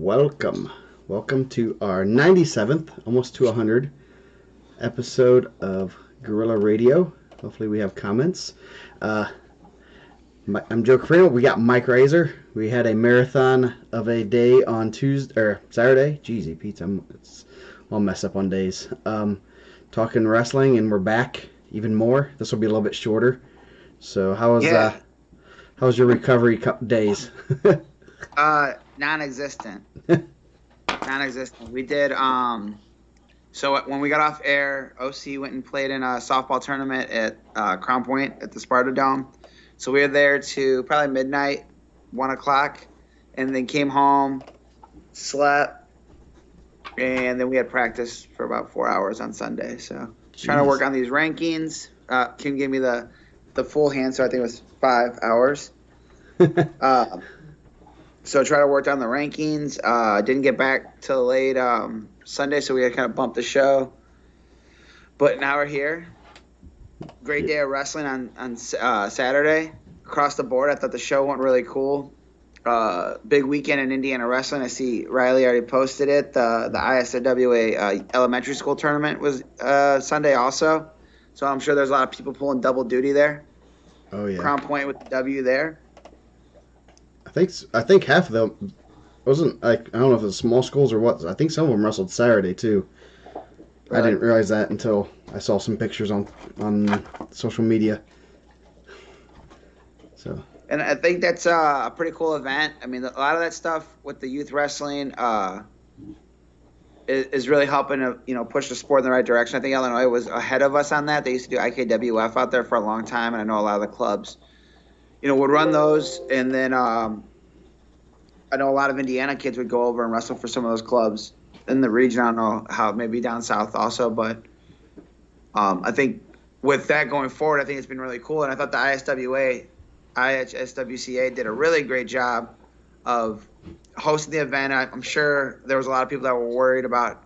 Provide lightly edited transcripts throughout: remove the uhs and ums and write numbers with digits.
welcome. Welcome to our 97th, almost to 100 episode of Gorilla Radio. Hopefully we have comments. I'm Joe Carino. We got Mike Reiser. We had a marathon of a day on Tuesday or Saturday. Jeezy Pete, I'll mess up on days. Talking wrestling, and we're back even more. This will be a little bit shorter. So how's your recovery days? Non-existent. Non-existent. We did so when we got off air, OC went and played in a softball tournament at Crown Point at the Sparta Dome. So we were there to probably midnight, 1 o'clock, and then came home, slept, and then we had practice for about 4 hours on Sunday. So trying to work on these rankings. Kim gave me the full hand, so I think it was 5 hours. So try to work on the rankings. Didn't get back till late Sunday, so we had to kind of bump the show. But now we're here. Great day of wrestling on Saturday. Across the board, I thought the show went really cool. Big weekend in Indiana wrestling. I see Riley already posted it. The ISWA elementary school tournament was Sunday also. So I'm sure there's a lot of people pulling double duty there. Oh, yeah. Crown Point with the W there. I think half of them wasn't like, I don't know if it was small schools or what. I think some of them wrestled Saturday too. Right. I didn't realize that until I saw some pictures on social media. So. And I think that's a pretty cool event. I mean, a lot of that stuff with the youth wrestling is really helping to push the sport in the right direction. I think Illinois was ahead of us on that. They used to do IKWF out there for a long time, and I know a lot of the clubs would run those, and then I know a lot of Indiana kids would go over and wrestle for some of those clubs in the region. I don't know how, maybe down south also, but I think with that going forward, I think it's been really cool. And I thought the IHSWCA did a really great job of hosting the event. I'm sure there was a lot of people that were worried about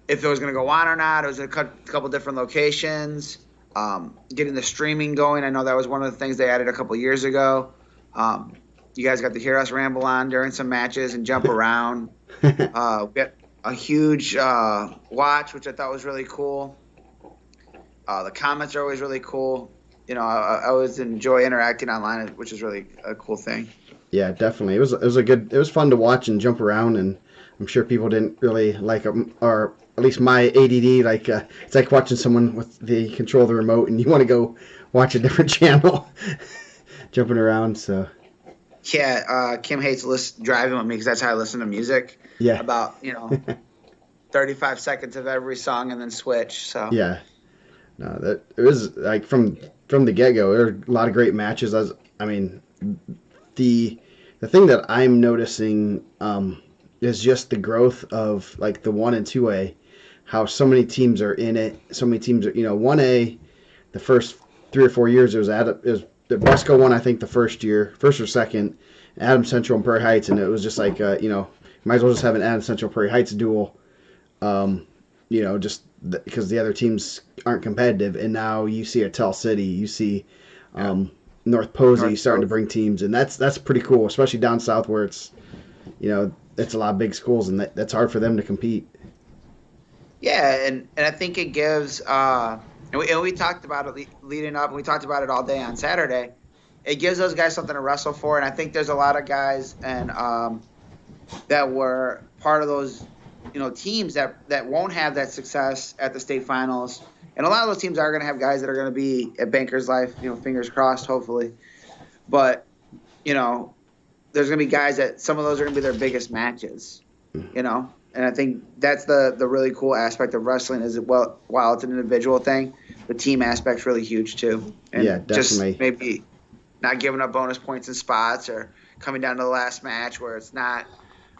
if it was going to go on or not. It was a couple different locations. Getting the streaming going. I know that was one of the things they added a couple years ago. You guys got to hear us ramble on during some matches and jump around. We got a huge watch, which I thought was really cool. The comments are always really cool. I always enjoy interacting online, which is really a cool thing. Yeah, definitely. It was fun to watch and jump around, and I'm sure people didn't really like them, or at least my ADD, it's like watching someone with the control of the remote and you want to go watch a different channel jumping around. So yeah, Kim hates driving with me because that's how I listen to music. Yeah, about 35 seconds of every song and then switch. So yeah, no, that it was like from the get-go there were a lot of great matches. The thing that I'm noticing is just the growth of like the 1 and 2A, how so many teams are in it. So many teams are, 1A, the first 3 or 4 years it was the Bresco won, I think, the first or second, Adams Central and Prairie Heights, and it was just like, might as well just have an Adams Central Prairie Heights duel, just because the other teams aren't competitive. And now you see a Tell City, you see North Posey starting to bring teams, and that's pretty cool, especially down south where it's, it's a lot of big schools, and that's hard for them to compete. Yeah, and I think it gives and we talked about it leading up, and we talked about it all day on Saturday. It gives those guys something to wrestle for, and I think there's a lot of guys and that were part of those teams that won't have that success at the state finals. And a lot of those teams are going to have guys that are going to be at Bankers Life, fingers crossed, hopefully. But, there's going to be guys that some of those are going to be their biggest matches, And I think that's the really cool aspect of wrestling is, while it's an individual thing, the team aspect's really huge too. And yeah, definitely. Just maybe not giving up bonus points and spots or coming down to the last match where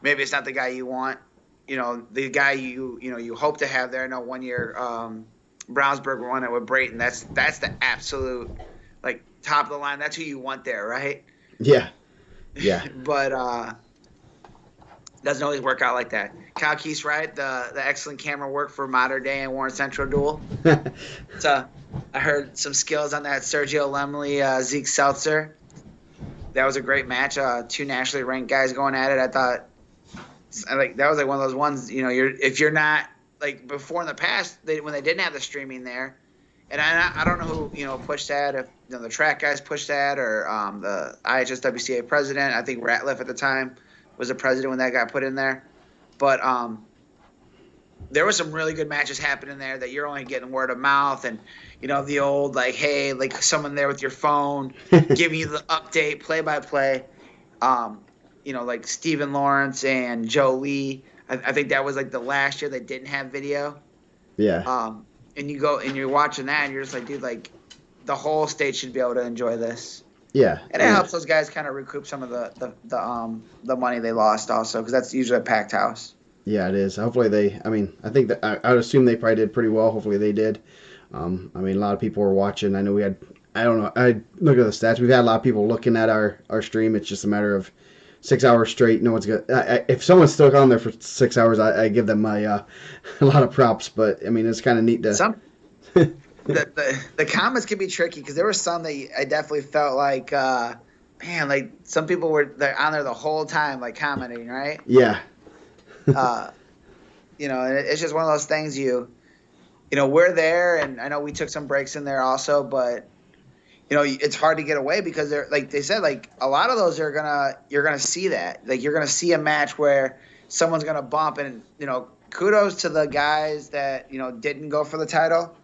maybe it's not the guy you want, the guy you hope to have there. I know 1 year Brownsburg won it with Brayton. That's the absolute top of the line. That's who you want there, right? Yeah. But doesn't always work out like that. Kyle Keese, right? The excellent camera work for Modern Day and Warren Central duel. So I heard some skills on that Sergio Lemley, Zeke Seltzer. That was a great match. Two nationally ranked guys going at it. I thought like that was like one of those ones. You know, if you're not like before in the past, when they didn't have the streaming there, and I don't know who pushed that. If the track guys pushed that or the IHSWCA president. I think Ratliff at the time was the president when that got put in there. But there were some really good matches happening there that you're only getting word of mouth and the old like, hey, like someone there with your phone giving you the update play by play. Like Stephen Lawrence and Joe Lee. I think that was like the last year they didn't have video. Yeah. And you go and you're watching that and you're just like, dude, like the whole state should be able to enjoy this. Yeah. And it helps those guys kind of recoup some of the money they lost also, because that's usually a packed house. Yeah, it is. Hopefully I think that I would assume they probably did pretty well. Hopefully they did. A lot of people were watching. I know I don't know. I look at the stats. We've had a lot of people looking at our stream. It's just a matter of 6 hours straight. No one's good. If someone's still on there for 6 hours, I give them my a lot of props. But it's kind of neat to. The comments can be tricky because there were some that I definitely felt like, man, like some people were on there the whole time, like commenting, right? Yeah. And it's just one of those things. We're there, and I know we took some breaks in there also, but it's hard to get away because they're like they said, like a lot of those you're gonna see that, like you're gonna see a match where someone's gonna bump, and kudos to the guys that didn't go for the title,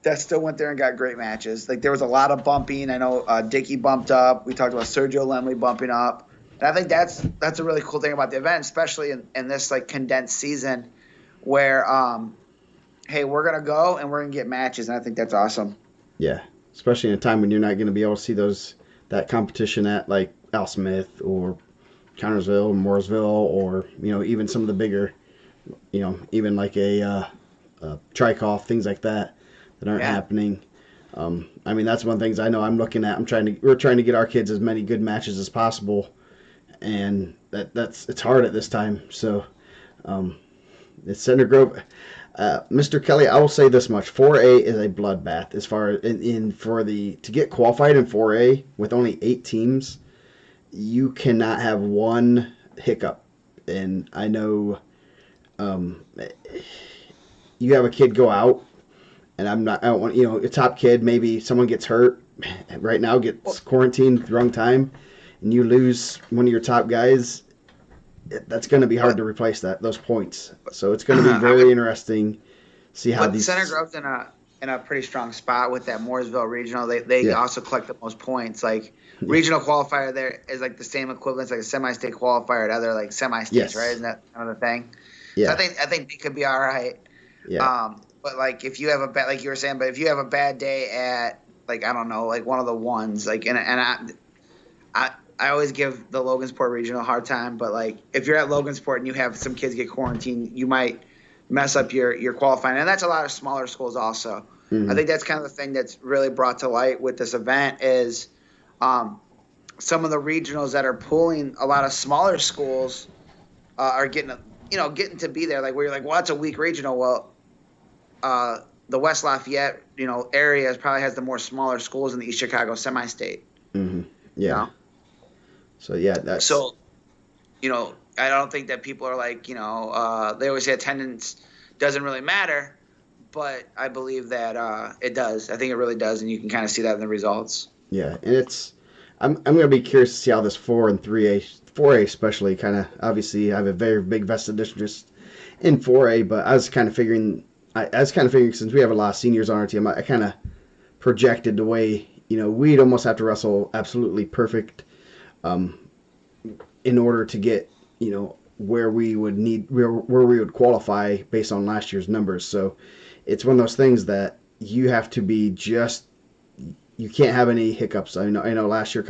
that still went there and got great matches. Like there was a lot of bumping. I know Dickey bumped up. We talked about Sergio Lemley bumping up, and I think that's a really cool thing about the event, especially in this like condensed season, where hey, we're gonna go and we're gonna get matches, and I think that's awesome. Yeah. Especially in a time when you're not going to be able to see that competition at like Al Smith or Connersville, Mooresville, or even some of the bigger, even like a Trikoff, things like that aren't happening. That's one of the things I know I'm looking at. We're trying to get our kids as many good matches as possible, and it's hard at this time. So it's Center Grove. Mr. Kelly, I will say this much: 4A is a bloodbath as far as to get qualified in 4A with only 8 teams. You cannot have one hiccup, and I know you have a kid go out, and I don't want a top kid. Maybe someone gets hurt right now, gets quarantined the wrong time, and you lose one of your top guys. That's going to be hard to replace those points. So it's going to be very interesting. See how these Center Grove's in a pretty strong spot with that Mooresville regional. They also collect the most points. Like regional qualifier there is like the same equivalent, like a semi-state qualifier at other like semi-states, right? Isn't that kind of the thing? Yeah. So I think they could be all right. Yeah. But like if you have like you were saying, but if you have a bad day at like I don't know, like one of the ones, like and I always give the Logansport regional a hard time, but like if you're at Logansport and you have some kids get quarantined, you might mess up your qualifying, and that's a lot of smaller schools also. Mm-hmm. I think that's kind of the thing that's really brought to light with this event is some of the regionals that are pulling a lot of smaller schools are getting to be there. Like where you're like, well, it's a weak regional. Well, the West Lafayette area probably has the more smaller schools in the East Chicago semi-state. Mm-hmm. Yeah. So yeah, that's I don't think that people are like they always say attendance doesn't really matter, but I believe that it does. I think it really does, and you can kind of see that in the results. Yeah, and I'm going to be curious to see how this 4 and 4A especially kind of obviously I have a very big vested interest in 4A, but I was kind of figuring since we have a lot of seniors on our team, I kind of projected the way we'd almost have to wrestle absolutely perfect. In order to get where we would qualify based on last year's numbers. So it's one of those things that you have to be you can't have any hiccups. I know last year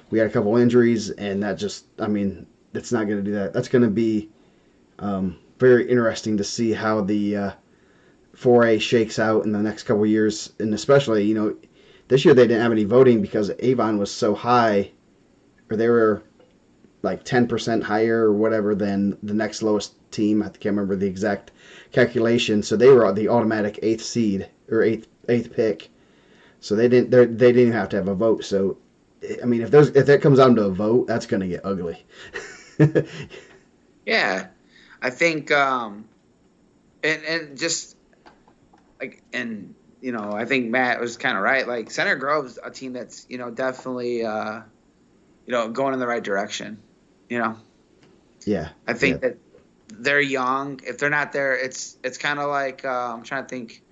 we had a couple injuries, and that just it's not going to do that. That's going to be very interesting to see how the 4A shakes out in the next couple of years, and especially this year they didn't have any voting because Avon was so high, or they were like 10% higher or whatever than the next lowest team. I can't remember the exact calculation. So they were the automatic 8th seed or 8th pick. So they didn't even have to have a vote. So if that comes down to a vote, that's going to get ugly. Yeah, I think, and just like, and I think Matt was kind of right. Like Center Grove's a team that's definitely going in the right direction. You know, Yeah, I yeah, think that they're young. If they're not there, it's kind of like I'm trying to think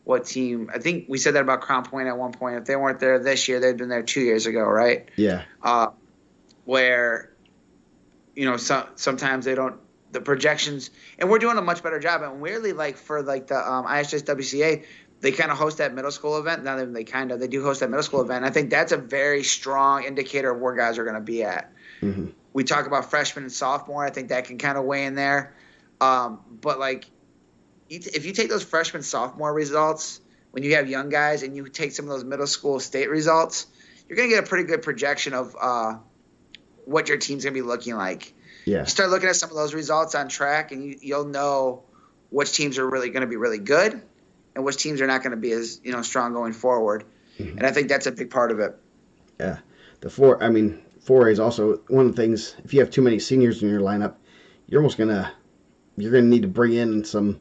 what team. I think we said that about Crown Point at one point. If they weren't there this year, they'd been there 2 years ago, right? yeah, Uh, where sometimes they don't the projections, and we're doing a much better job. And weirdly, like for like the ISSWCA, they kind of host that middle school event. Now they do host that middle school event. And I think that's a very strong indicator of where guys are going to be at. hmm We talk about freshman and sophomore. I think that can kind of weigh in there. But like, if you take those freshman sophomore results when you have young guys, and you take some of those middle school state results, you're going to get a pretty good projection of what your team's going to be looking like. yeah, You start looking at some of those results on track, and you'll know which teams are really going to be really good and which teams are not going to be as strong going forward. hmm And I think that's a big part of it. yeah. I mean, 4A is also one of the things. If you have too many seniors in your lineup, you're almost you're gonna need to bring in some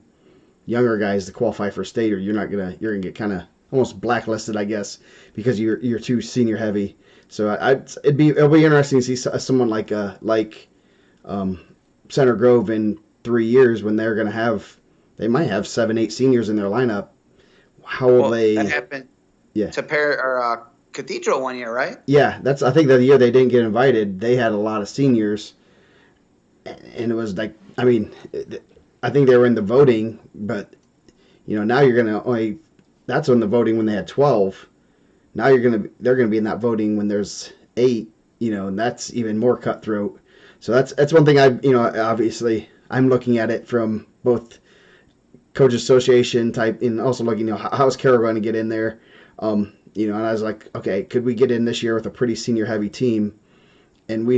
younger guys to qualify for state, or you're gonna get kind of almost blacklisted, I guess, because you're too senior heavy. So it'll be interesting to see someone like um, Center Grove in 3 years when they might have 7 8 seniors in their lineup. How will Well, that they? happened Yeah, to Cathedral one year, right? yeah. That's I think that the year they didn't get invited, they had a lot of seniors, and it was like I mean, I think they were in the voting, but now you're gonna only that's on the voting when they had 12. Now they're gonna be in that voting when there's 8. And that's even more cutthroat. So that's one thing obviously I'm looking at it from both coach association type and also looking how's Carroll going to get in there. And I was like, okay, could we get in this year with a pretty senior heavy team? And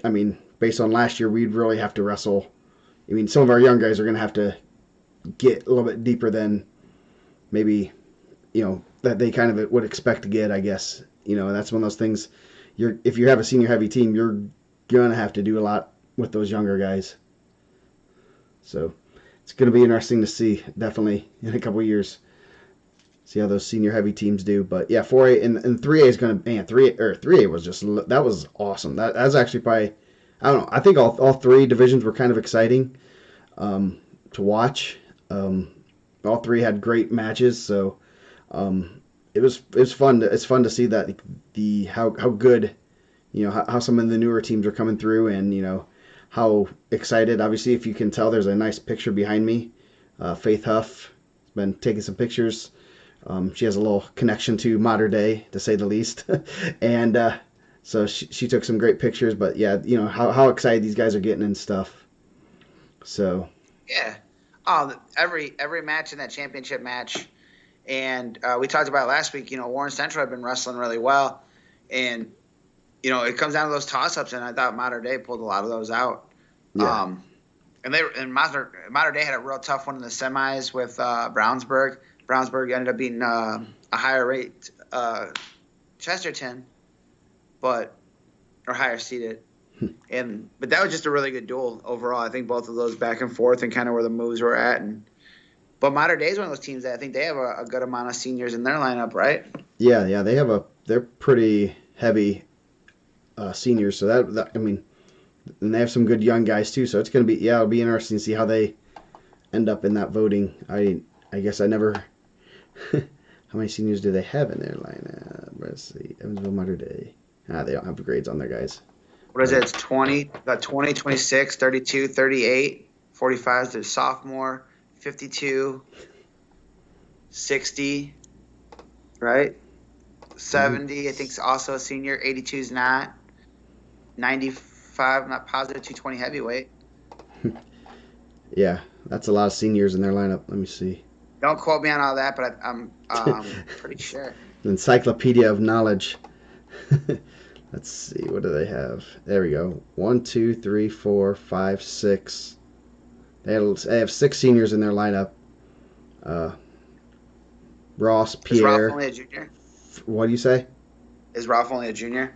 I mean, based on last year, we'd really have to wrestle. I mean, some of our young guys are going to have to get a little bit deeper than maybe that they kind of would expect to get. I guess that's one of those things. If you have a senior heavy team, you're gonna have to do a lot with those younger guys. So it's going to be interesting to see, definitely in a couple of years, see how those senior heavy teams do. But yeah, 4A and 3A is going to man 3A was that was awesome. That's actually probably I don't know. I think all three divisions were kind of exciting to watch. All three had great matches, so it was fun. It's fun to see that how good how some of the newer teams are coming through, and how excited. Obviously, if you can tell, there's a nice picture behind me. Faith Huff has been taking some pictures. She has a little connection to Mater Dei, to say the least, and so she took some great pictures. But yeah, how excited these guys are getting and stuff. So Yeah. Oh, every match in that championship match, and we talked about it last week. Warren Central had been wrestling really well, and it comes down to those toss-ups, and I thought Mater Dei pulled a lot of those out. yeah, And Mater Dei had a real tough one in the semis with Brownsburg. Brownsburg ended up beating a higher rate Chesterton, or higher seeded. But that was just a really good duel overall. I think both of those back and forth and kind of where the moves were at. But Mater Dei is one of those teams that I think they have a good amount of seniors in their lineup, right? yeah. They're pretty heavy seniors. So that I mean, and they have some good young guys too. So it's gonna be it'll be interesting to see how they end up in that voting. I guess I never. How many seniors do they have in their lineup? Let's see. Evansville Mater Dei. They don't have grades on their guys. What is it? It's 20, 26, 32, 38, 45 is the sophomore, 52, 60, right? 70, I think, is also a senior. 82 is not. 95, I'm not positive. 220 heavyweight. Yeah, that's a lot of seniors in their lineup. Let me see. Don't quote me on all that, but I'm pretty sure. Encyclopedia of knowledge. Let's see. What do they have? There we go. 1, 2, 3, 4, 5, 6. They have 6 seniors in their lineup. Ross, Is Ralph Pierre. only a junior? What do you say? Is Ralph only a junior?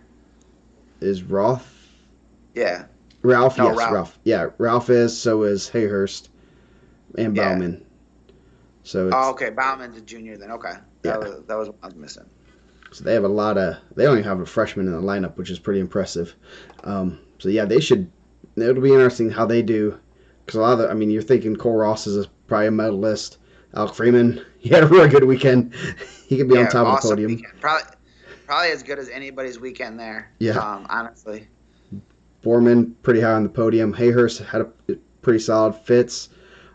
Is Roth? Yeah. Ralph, No, yes, Ralph. Ralph. Yeah, Ralph is. So is Hayhurst and Yeah. Bauman. So Oh, it's okay. Bauman's a junior then. Okay, yeah. that was what I was missing. So they have a lot of. They only have a freshman in the lineup, which is pretty impressive. So yeah, they should. It'll be interesting how they do. Because a lot of, I mean, you're thinking Cole Ross is probably a medalist. Alec Freeman, he had a really good weekend. He could be on Yeah, top of the awesome podium. weekend. Probably as good as anybody's weekend there. Yeah, Honestly. Borman pretty high on the podium. Hayhurst had a pretty solid. Fitz,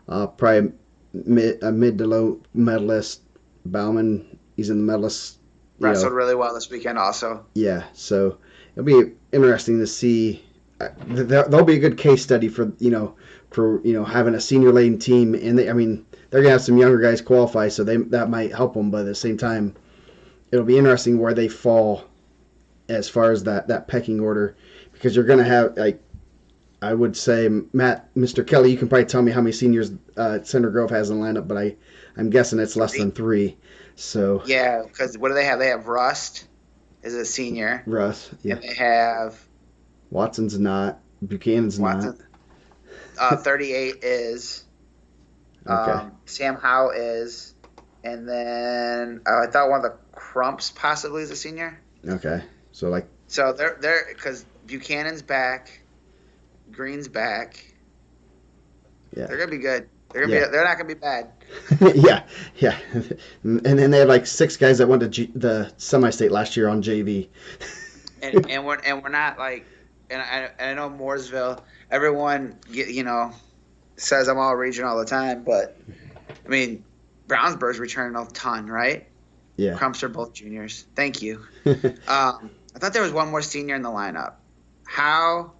probably a mid to low medalist. Bauman, he's in the medalist. You Wrestled know, really well this weekend also. yeah. So it'll be interesting to see. There'll be a good case study for having a senior laden team, and I mean they're gonna have some younger guys qualify, so that might help them. But at the same time, it'll be interesting where they fall as far as that pecking order, because you're gonna have, like, I would say, Matt, Mr. Kelly, you can probably tell me how many seniors Center Grove has in the lineup, but I'm guessing it's less than 3. So Yeah, because what do they have? They have Rust is a senior, Russ, yeah, and they have Watson's not, Buchanan's not. Watson. 38 is. Okay, Sam Howe is, and then I thought one of the Crumps possibly is a senior. okay. So like, So they're because Buchanan's back, Green's back. yeah, They're gonna be good. yeah. They're not gonna be bad. Yeah, yeah. And then they have like 6 guys that went to the semi-state last year on JV. And we're not like, and I know Mooresville. Everyone says I'm all region all the time, but I mean Brownsburg's returning a ton, right? Yeah. Crumps are both juniors. Thank you. I thought there was one more senior in the lineup. How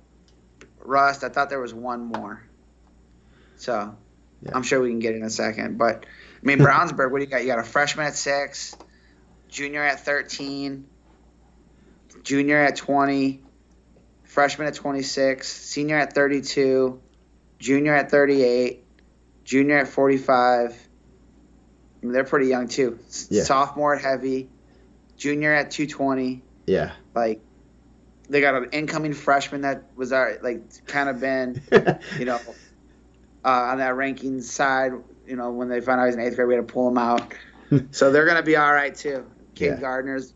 Rust? I thought there was one more. So Yeah. I'm sure we can get it in a second. But I mean Brownsburg, what do you got? You got a freshman at 6, junior at 13, junior at 20, freshman at 26, senior at 32, junior at 38, junior at 45. I mean, they're pretty young too. Yeah. Sophomore at heavy, junior at 220. Yeah. Like they got an incoming freshman that was kind of been, on that ranking side. When they found out he's in 8th grade, we had to pull him out. So they're gonna be all right too. Cade Yeah. Gardner's,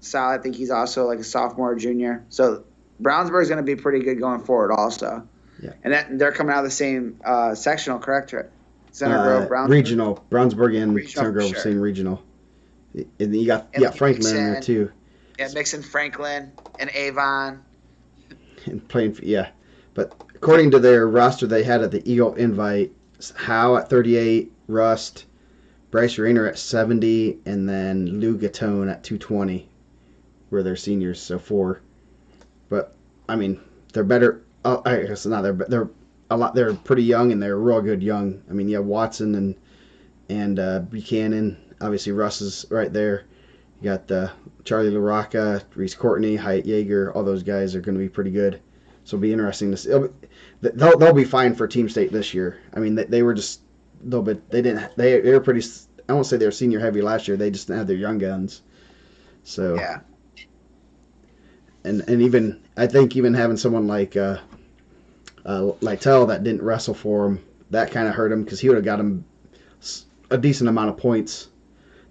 solid. I think he's also like a sophomore or junior. So Brownsburg's going to be pretty good going forward also. Yeah. And they're coming out of the same sectional, correct? Center Grove, Brownsburg. Regional. Brownsburg and Regional, Center Grove, sure. same regional. And you got And Franklin in there Mixon. too. Yeah, mixing Franklin and Avon. And playing, yeah. But according to their roster they had at the Eagle Invite, Howe at 38, Rust, Bryce Rayner at 70, and then Lou Gatone at 220 were their seniors, so 4. But I mean, they're better. I guess not. They're a lot. They're pretty young, and they're real good young. I mean, you have Watson and Buchanan. Obviously, Russ is right there. You got Charlie LaRocca, Reese Courtney, Hyatt Yeager. All those guys are going to be pretty good. So it'll be interesting to see. They'll be fine for Team State this year. I mean, they were just a little bit. They were pretty. I won't say they were senior heavy last year. They just didn't have their young guns. So Yeah. And even I think even having someone like Lytle that didn't wrestle for him, that kind of hurt him, because he would have got him a decent amount of points.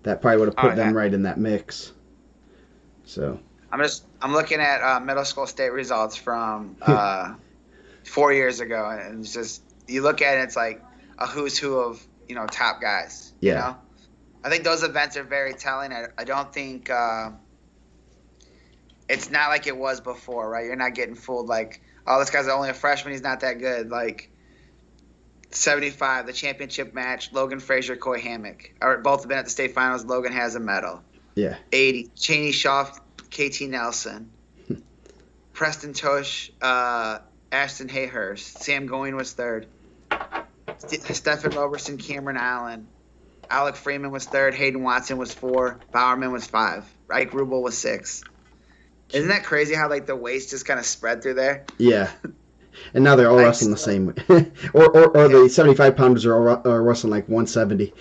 That probably would have put them right in that mix. So I'm looking at middle school state results from 4 years ago, and it's just you look at it, it's like a who's who of top guys. Yeah. I think those events are very telling. I don't think it's not like it was before, right? You're not getting fooled like, oh, this guy's only a freshman, he's not that good. Like 75, the championship match, Logan Frazier, Coy Hammock. Both have been at the state finals. Logan has a medal. Yeah. 80, Cheney Shaw, KT Nelson. Preston Tosh, Ashton Hayhurst. Sam Going was 3rd. Stephen Roberson, Cameron Allen. Alec Freeman was 3rd. Hayden Watson was 4. Bowerman was 5. Ike Rubel was 6. Isn't that crazy how the weights just kind of spread through there? Yeah. And now they're all wrestling the same way. or the 75 pounders are wrestling like 170.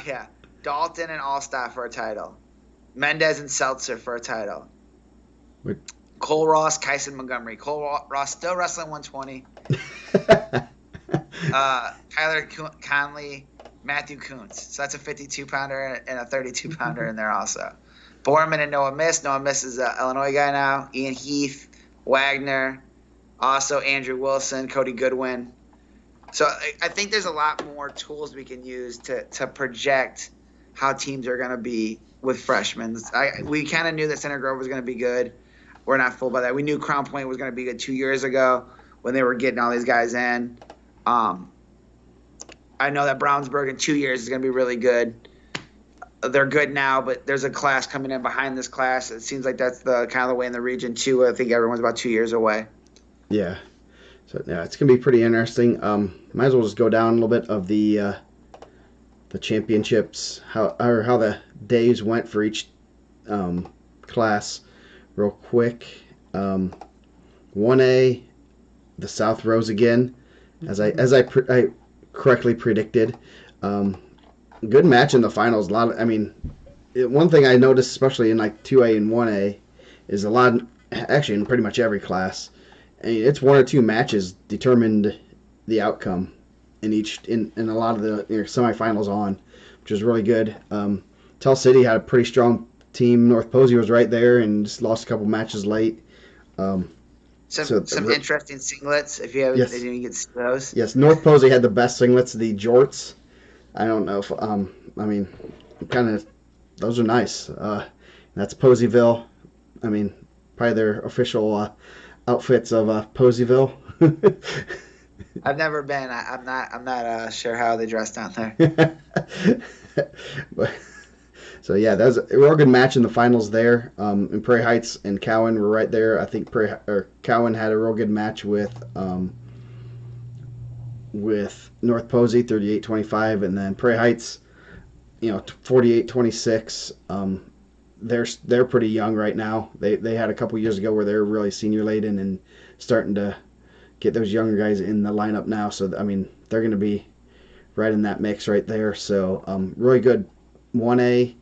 Yeah. Dalton and Allstott for a title. Mendez and Seltzer for a title. Cole Ross, Kyson Montgomery. Ross still wrestling 120. Tyler Conley, Matthew Kuntz. So that's a 52-pounder and a 32-pounder in there also. Borman and Noah Miss. Noah Miss is an Illinois guy now. Ian Heath, Wagner, also Andrew Wilson, Cody Goodwin. So I think there's a lot more tools we can use to project how teams are going to be with freshmen. We kind of knew that Center Grove was going to be good. We're not fooled by that. We knew Crown Point was going to be good 2 years ago when they were getting all these guys in. I know that Brownsburg in 2 years is going to be really good. They're good now, but there's a class coming in behind this class. It seems like that's the kind of the way in the region too. I think everyone's about 2 years away. Yeah. So yeah, it's gonna be pretty interesting. Might as well just go down a little bit of the championships, how the days went for each class, real quick. 1A, the South rose again, as I correctly predicted. Good match in the finals. One thing I noticed, especially in like 2A and 1A, is actually in pretty much every class. It's one or two matches determined the outcome in a lot of the semifinals on, which was really good. Tell City had a pretty strong team. North Posey was right there and just lost a couple matches late. Some interesting singlets if you have yes. If you get those. Yes, North Posey had the best singlets, the jorts. I don't know if those are nice. That's Poseyville. Probably their official outfits of Poseyville. I've never been. I'm not sure how they dress down there. So yeah, that was a real good match in the finals there. And Prairie Heights and Cowan were right there. I think Cowan had a real good match with North Posey, 38-25, and then Prairie Heights, 48-26. They're pretty young right now. They had a couple years ago where they were really senior laden and starting to get those younger guys in the lineup now. So they're going to be right in that mix right there. So really good 1A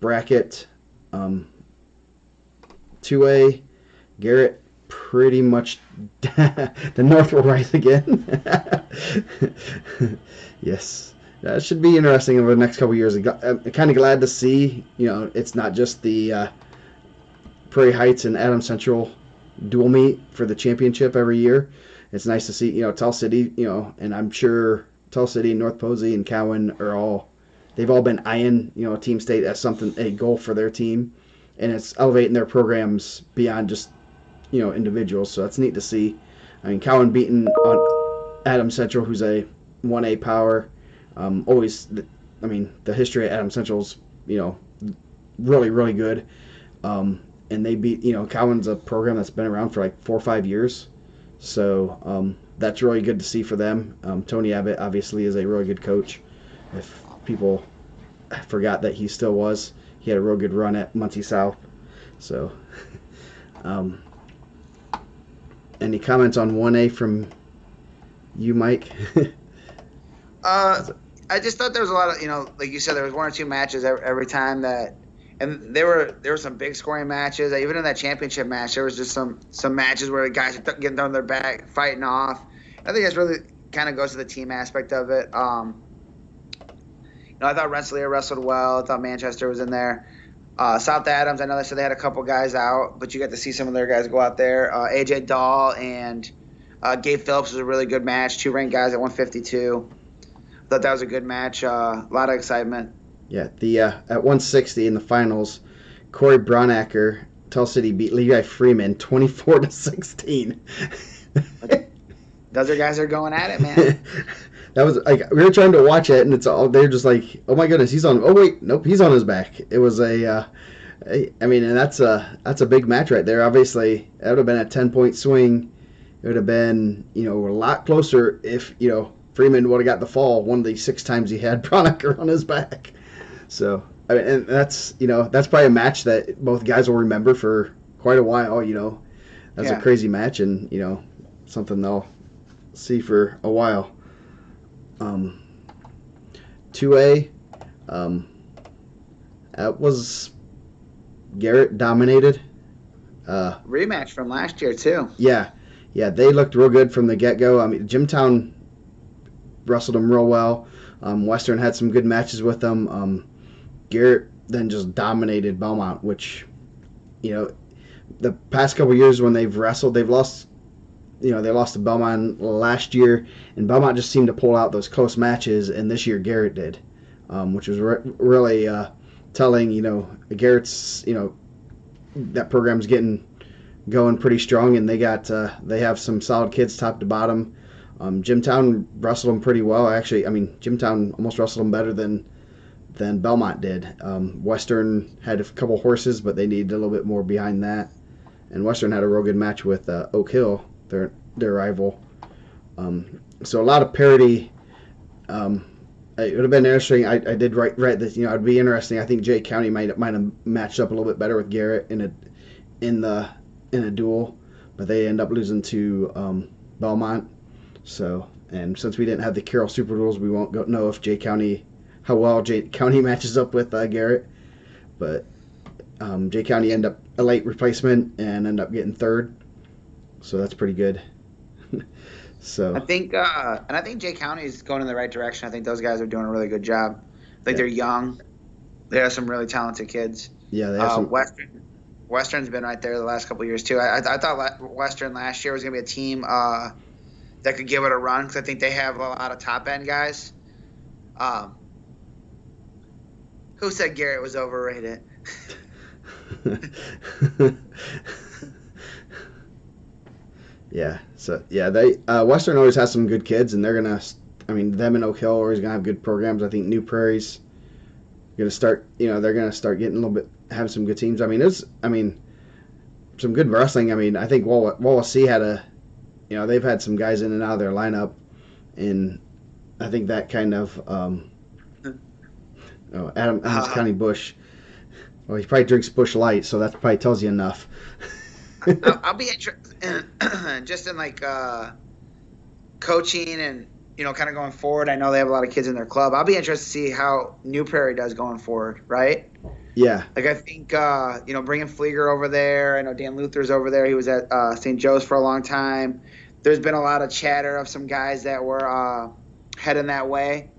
bracket. 2A, Garrett pretty much the North will rise again. Yes. That should be interesting over the next couple of years. I'm kind of glad to see, it's not just the Prairie Heights and Adams Central dual meet for the championship every year. It's nice to see, Tell City, and I'm sure Tell City, North Posey, and Cowan they've all been eyeing, Team State as a goal for their team, and it's elevating their programs beyond just, individuals. So that's neat to see. Cowan beating on Adams Central, who's a 1A power. The history of Adams Central's, really, really good. And they beat, Cowan's a program that's been around for like 4 or 5 years. So that's really good to see for them. Tony Abbott obviously is a really good coach. If people forgot that he still was, he had a real good run at Muncie South. So, any comments on 1A from you, Mike? I just thought there was a lot of, like you said, there was 1 or 2 matches every time and there were some big scoring matches. Even in that championship match, there was just some matches where the guys are getting on their back, fighting off. I think that's really kind of goes to the team aspect of it. I thought Rensselaer wrestled well. I thought Manchester was in there. South Adams, I know they said they had a couple guys out, but you got to see some of their guys go out there. AJ Dahl and Gabe Phillips was a really good match. 2 ranked guys at 152. Thought that was a good match. A lot of excitement. Yeah, at 160 in the finals, Corey Bronacker, Tell City beat Levi Freeman 24-16. Those are guys that are going at it, man. That was like we were trying to watch it, and they're just like, oh my goodness, he's on. Oh wait, nope, he's on his back. It was and that's a big match right there. Obviously, that would have been a 10-point swing. It would have been a lot closer if Freeman would have got the fall one of the 6 times he had Bronacker on his back. So and that's probably a match that both guys will remember for quite a while. That's a crazy match, and something they'll see for a while. 2A, that was Garrett dominated. Rematch from last year too. Yeah, yeah, they looked real good from the get go. I mean, Jimtown wrestled them real well. Western had some good matches with them. Garrett then just dominated Belmont, which, you know, the past couple years when they've wrestled, they've lost. You know, they lost to Belmont last year, and Belmont just seemed to pull out those close matches, and this year Garrett did, which was really telling. You know, Garrett's, that program's getting going pretty strong, and they have some solid kids top to bottom. Jimtown wrestled them pretty well. Actually, I mean, Jimtown almost wrestled them better than Belmont did. Western had a couple horses, but they needed a little bit more behind that. And Western had a real good match with Oak Hill, their rival. So a lot of parity. It would have been interesting. I did write that. It'd be interesting. I think Jay County might have matched up a little bit better with Garrett in a duel, but they end up losing to Belmont. So, and since we didn't have the Carroll Super Duels, we won't know if how well Jay County matches up with Garrett. But Jay County end up a late replacement and end up getting third. So that's pretty good. So I think Jay County is going in the right direction. I think those guys are doing a really good job. I think they're young. They have some really talented kids. Yeah, they have some. Western's been right there the last couple of years too. I thought Western last year was going to be a team that could give it a run because I think they have a lot of top end guys. Who said Garrett was overrated? Yeah. So yeah, they Western always has some good kids, and they're gonna. I mean, them and Oak Hill are always gonna have good programs. I think New Prairie's gonna start. They're gonna start getting a little bit, have some good teams. I mean, some good wrestling. I mean, I think Wawasee had they've had some guys in and out of their lineup, and I think that kind of Adams County Bush. Well, he probably drinks Bush Light, so that probably tells you enough. I'll be interested just in like coaching and kind of going forward. I know they have a lot of kids in their club. I'll be interested to see how New Prairie does going forward, right? Yeah. Like I think bringing Flieger over there. I know Dan Luther's over there. He was at St. Joe's for a long time. There's been a lot of chatter of some guys that were heading that way.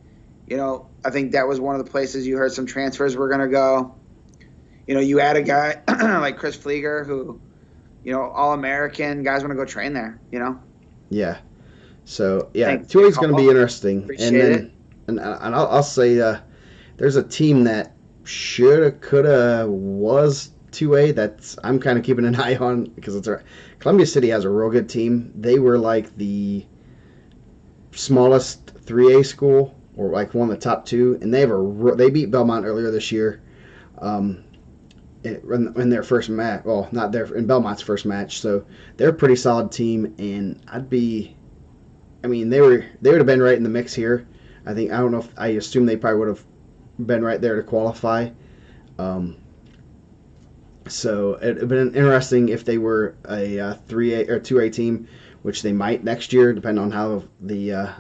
I think that was one of the places you heard some transfers were going to go. You add a guy like Chris Flieger who, All-American, guys want to go train there, Yeah. So, yeah, 2A is going to be interesting. Appreciate it. And I'll say there's a team that shoulda, coulda, was 2A that I'm kind of keeping an eye on because Columbia City has a real good team. They were like the smallest 3A school or like one of the top two, and they beat Belmont earlier this year. In their first match, well, not in Belmont's first match, so they're a pretty solid team, and they would have been right in the mix here. I assume they probably would have been right there to qualify. So it would have been interesting if they were a 3A or 2A team, which they might next year, depending on how the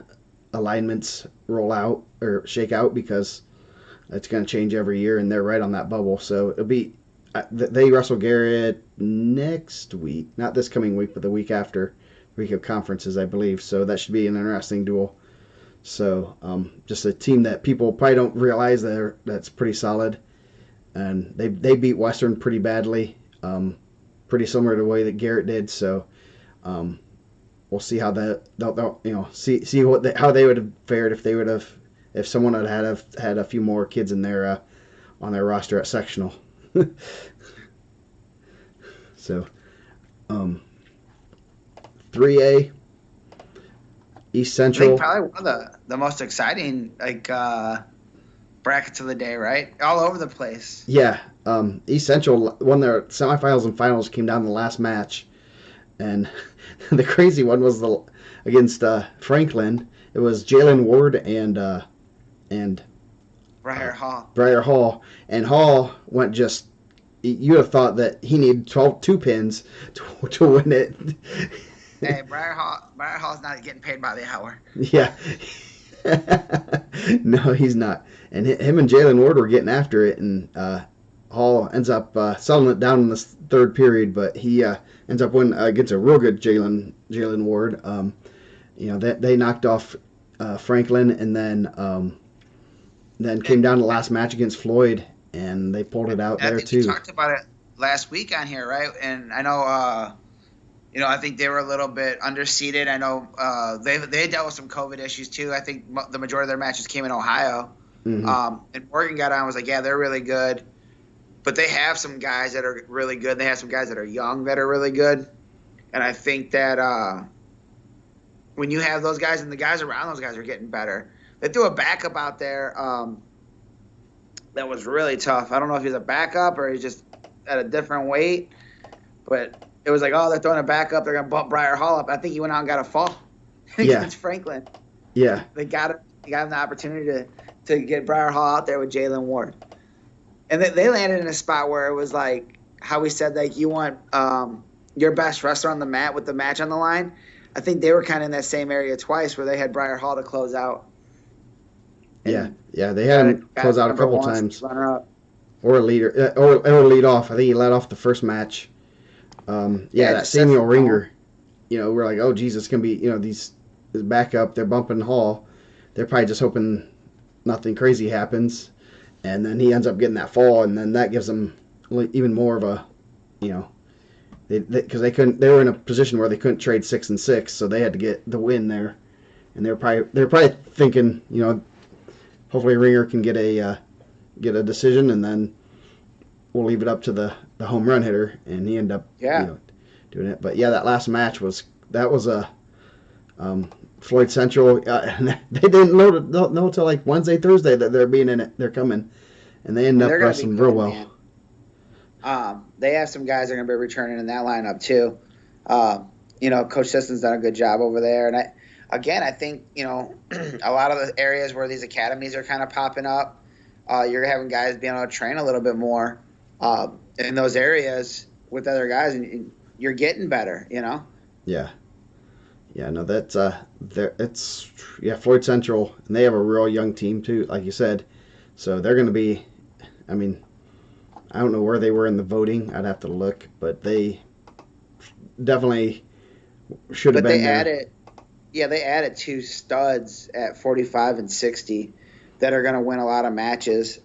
alignments roll out or shake out, because it's going to change every year, and they're right on that bubble. So it'll be. They wrestle Garrett next week, not this coming week, but the week after, week of conferences, I believe. So that should be an interesting duel. So just a team that people probably don't realize that's pretty solid, and they beat Western pretty badly, pretty similar to the way that Garrett did. So we'll see how they'll see how they would have fared if someone had a few more kids in their on their roster at sectional. So, 3A, East Central. I think probably one of the most exciting brackets of the day, right? All over the place. Yeah, East Central won their semifinals and finals, came down the last match, and the crazy one was against Franklin. It was Jalen Ward and Briar Hall, and Hall went just. You would have thought that he needed 2 pins to win it. Hey, Briar Hall's not getting paid by the hour. Yeah. No, he's not. And him and Jalen Ward were getting after it, and Hall ends up settling it down in the third period, but he ends up winning against a real good Jalen Ward. They knocked off Franklin, and then came down to the last match against Floyd, and they pulled it out And I there think we too. talked about it last week on here, right? And I know, I think they were a little bit underseeded. I know they dealt with some COVID issues too. I think the majority of their matches came in Ohio. Mm-hmm. And Morgan got on and was like, yeah, they're really good. But they have some guys that are really good. They have some guys that are young that are really good. And I think that when you have those guys and the guys around those guys are getting better. They threw a backup out there that was really tough. I don't know if he's a backup or he's just at a different weight. But it was like, oh, they're throwing a backup. They're going to bump Briar Hall up. I think he went out and got a fall against Franklin. Yeah. They got him the opportunity to get Briar Hall out there with Jalen Ward. And they landed in a spot where it was like how we said, like, you want your best wrestler on the mat with the match on the line. I think they were kind of in that same area twice where they had Briar Hall to close out. Yeah, they had him close out a couple times. Runner up. Or a leader, or lead off. I think he led off the first match. That Samuel Ringer. We're like, oh, Jesus, can be, these backup. They're bumping Hall. They're probably just hoping nothing crazy happens. And then he ends up getting that fall, and then that gives them even more of a, because they were in a position where they couldn't trade 6 and 6, so they had to get the win there, and they're probably thinking, hopefully Ringer can get a decision, and then we'll leave it up to the home run hitter, and he ended up doing it. But that last match was a Floyd Central. They didn't know until like Wednesday, Thursday that they're being in it. They're coming, and they end up wrestling real well. They have some guys that are going to be returning in that lineup too. Coach Sisson's done a good job over there, and I think a lot of the areas where these academies are kind of popping up, you're having guys being able to train a little bit more in those areas with other guys, and you're getting better. Yeah, no, that's Floyd Central, and they have a real young team too, like you said. So they're going to be, I don't know where they were in the voting. I'd have to look, but they definitely should have been there. They added 2 studs at 45 and 60 that are going to win a lot of matches.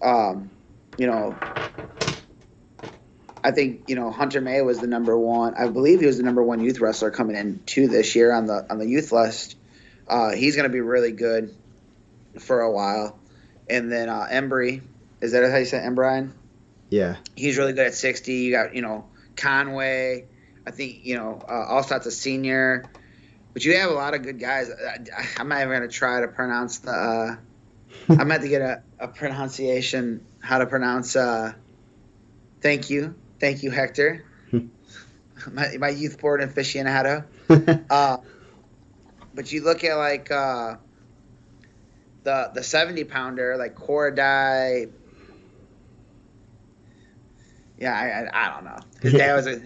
I think Hunter May was the number one. I believe he was the number 1 youth wrestler coming in too this year on the youth list. He's going to be really good for a while. And then Embry, is that how you say Embry? Yeah, he's really good at 60. You got Conway. I think Allstott's a senior, but you have a lot of good guys. I'm not even going to try to pronounce the. I'm going to get a pronunciation how to pronounce. Thank you, Hector. my youth board aficionado. But you look at like the 70-pounder, like Koradai. Yeah, I don't know.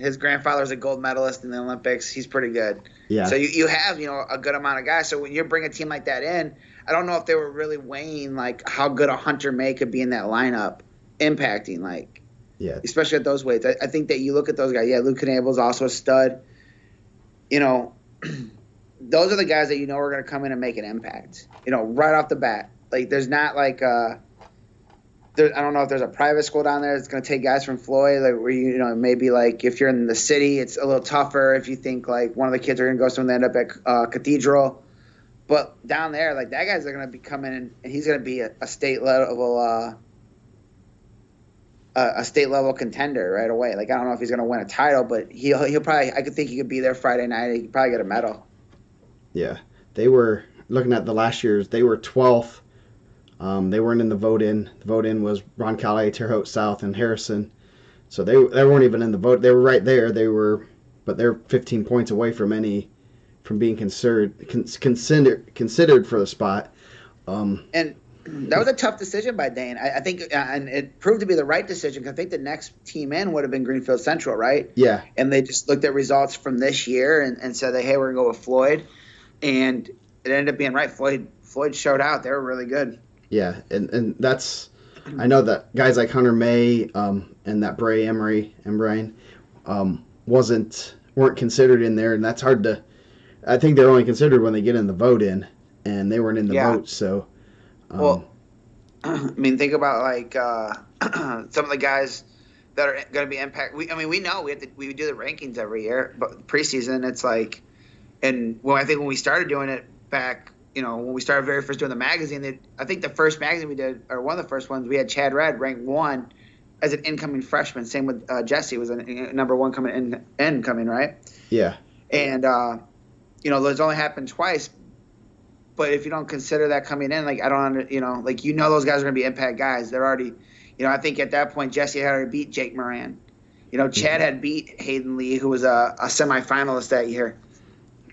His grandfather was a gold medalist in the Olympics. He's pretty good. Yeah. So you have a good amount of guys. So when you bring a team like that in, I don't know if they were really weighing like how good a Hunter May could be in that lineup, impacting like. Yeah. Especially at those weights. I think that you look at those guys. Yeah, Luke Knable's also a stud. Those are the guys that are going to come in and make an impact. Right off the bat. Like there's not like I don't know if there's a private school down there that's going to take guys from Floyd. Like where maybe like if you're in the city, it's a little tougher. If you think like one of the kids are going to go somewhere and end up at Cathedral, but down there, like that guy's going to be coming in and he's going to be a state level. A state level contender right away. Like I don't know if he's going to win a title, but he'll probably. I could think he could be there Friday night. He could probably get a medal. Yeah, they were looking at the last year's. They were 12th. They weren't in the vote-in. The vote-in was Roncalli, Terre Haute South, and Harrison. So they weren't even in the vote. They were right there. But they're 15 points away from being considered for the spot. And that was a tough decision by Dane. I think, and it proved to be the right decision because I think the next team in would have been Greenfield Central, right? Yeah. And they just looked at results from this year and said, hey, we're going to go with Floyd. And it ended up being right. Floyd showed out. They were really good. Yeah, and that's I know that guys like Hunter May and that Bray Emery and Brian weren't considered in there, and that's hard to. I think they're only considered when they get in the vote in, and they weren't in the Yeah. vote. So, um, Well, I mean, think about like some of the guys that are going to be impact. We know we do the rankings every year, but preseason it's like, and I think when we started doing it back, when we started very first doing the magazine, I think the first magazine we did, or one of the first ones, we had Chad Red ranked 1 as an incoming freshman. Same with Jesse was a number 1 incoming, right? yeah, And those only happened twice. But if you don't consider that coming in, like I don't, those guys are going to be impact guys. They're already, I think at that point Jesse had already beat Jake Moran. Chad had beat Hayden Lee, who was a semifinalist that year.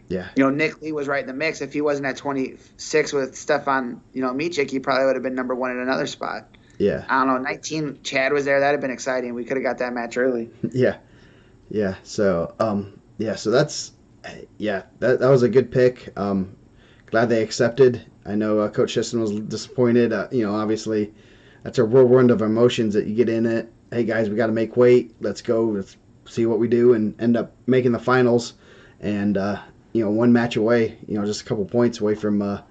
yeah, Nick Lee was right in the mix. If he wasn't at 26 with Stefan, Micic, he probably would have been number 1 in another spot. yeah, I don't know. 19, Chad was there. That'd have been exciting. We could have got that match early. yeah, yeah. So, so that's that was a good pick. Glad they accepted. I know Coach Shiston was disappointed. Obviously, that's a whirlwind of emotions that you get in it. Hey guys, we got to make weight. Let's go. Let's see what we do, and end up making the finals. And one match away. Just a couple points away from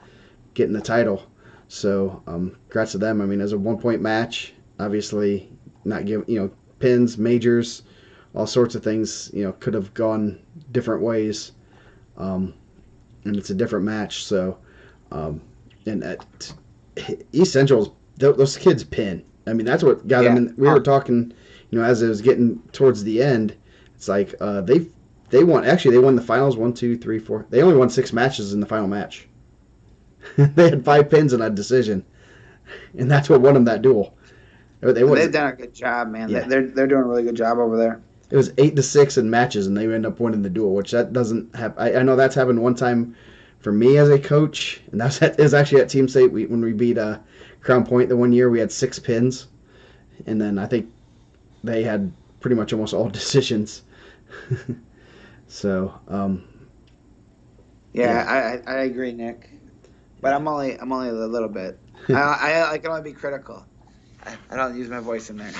getting the title. So, congrats to them. I mean, as a 1-point match, obviously not giving pins, majors, all sorts of things. Could have gone different ways. And it's a different match. So, and at East Central's those kids pin. I mean, that's what got them. We were talking, as it was getting towards the end. It's like they won. Actually, they won the finals 1, 2, 3, 4. They only won 6 matches in the final match. They had 5 pins in a decision, and that's what won them that duel. They've done a good job, man. Yeah. They're doing a really good job over there. It was 8-6 in matches, and they end up winning the duel, which that doesn't have. I know that's happened one time for me as a coach, and it was actually at Team State when we beat Crown Point the one year. We had 6 pins, and then I think they had pretty much almost all decisions. So, yeah. I agree, Nick, but I'm only a little bit. I can only be critical. I don't use my voice in there.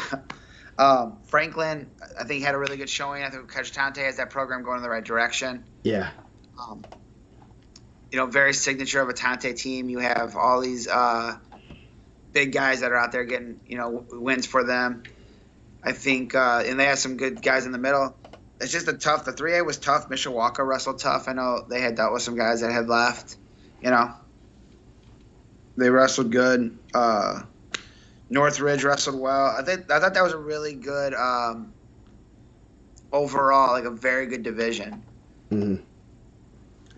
Franklin, I think, had a really good showing. I think Coach Tante has that program going in the right direction. Yeah. Very signature of a Tante team. You have all these big guys that are out there getting, wins for them. I think, and they have some good guys in the middle. It's just the 3A was tough. Mishawaka wrestled tough. I know they had dealt with some guys that had left. They wrestled good. Northridge wrestled well. I thought that was a really good overall, like a very good division. Mm-hmm.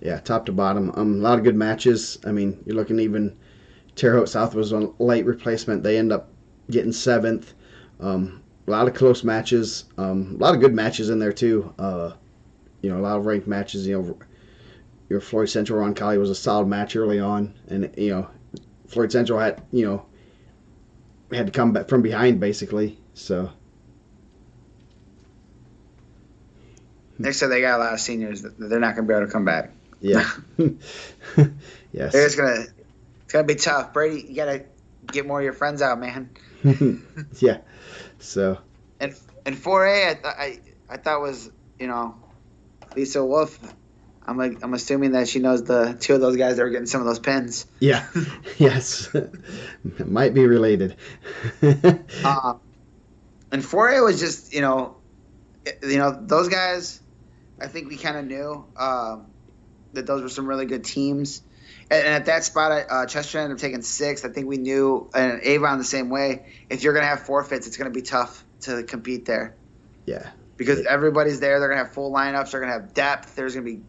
Yeah, top to bottom. A lot of good matches. I mean, you're looking even Terre Haute South was a light replacement. They end up getting 7th. A lot of close matches. A lot of good matches in there too. A lot of ranked matches. Your Floyd Central Roncalli was a solid match early on, and Floyd Central had to come back from behind basically. So they said they got a lot of seniors that they're not going to be able to come back. Yeah. Yes. It's gonna be tough. Brady, you got to get more of your friends out, man. Yeah. So. And 4A, I thought was Lisa Wolf. I'm assuming that she knows the 2 of those guys that are getting some of those pins. Yeah. Yes. Might be related. And 4A was just those guys. I think we kind of knew that those were some really good teams. And at that spot, Chester ended up taking 6th. I think we knew, and Avon the same way. If you're going to have forfeits, it's going to be tough to compete there. Yeah. Because everybody's there. They're going to have full lineups. They're going to have depth. There's going to be,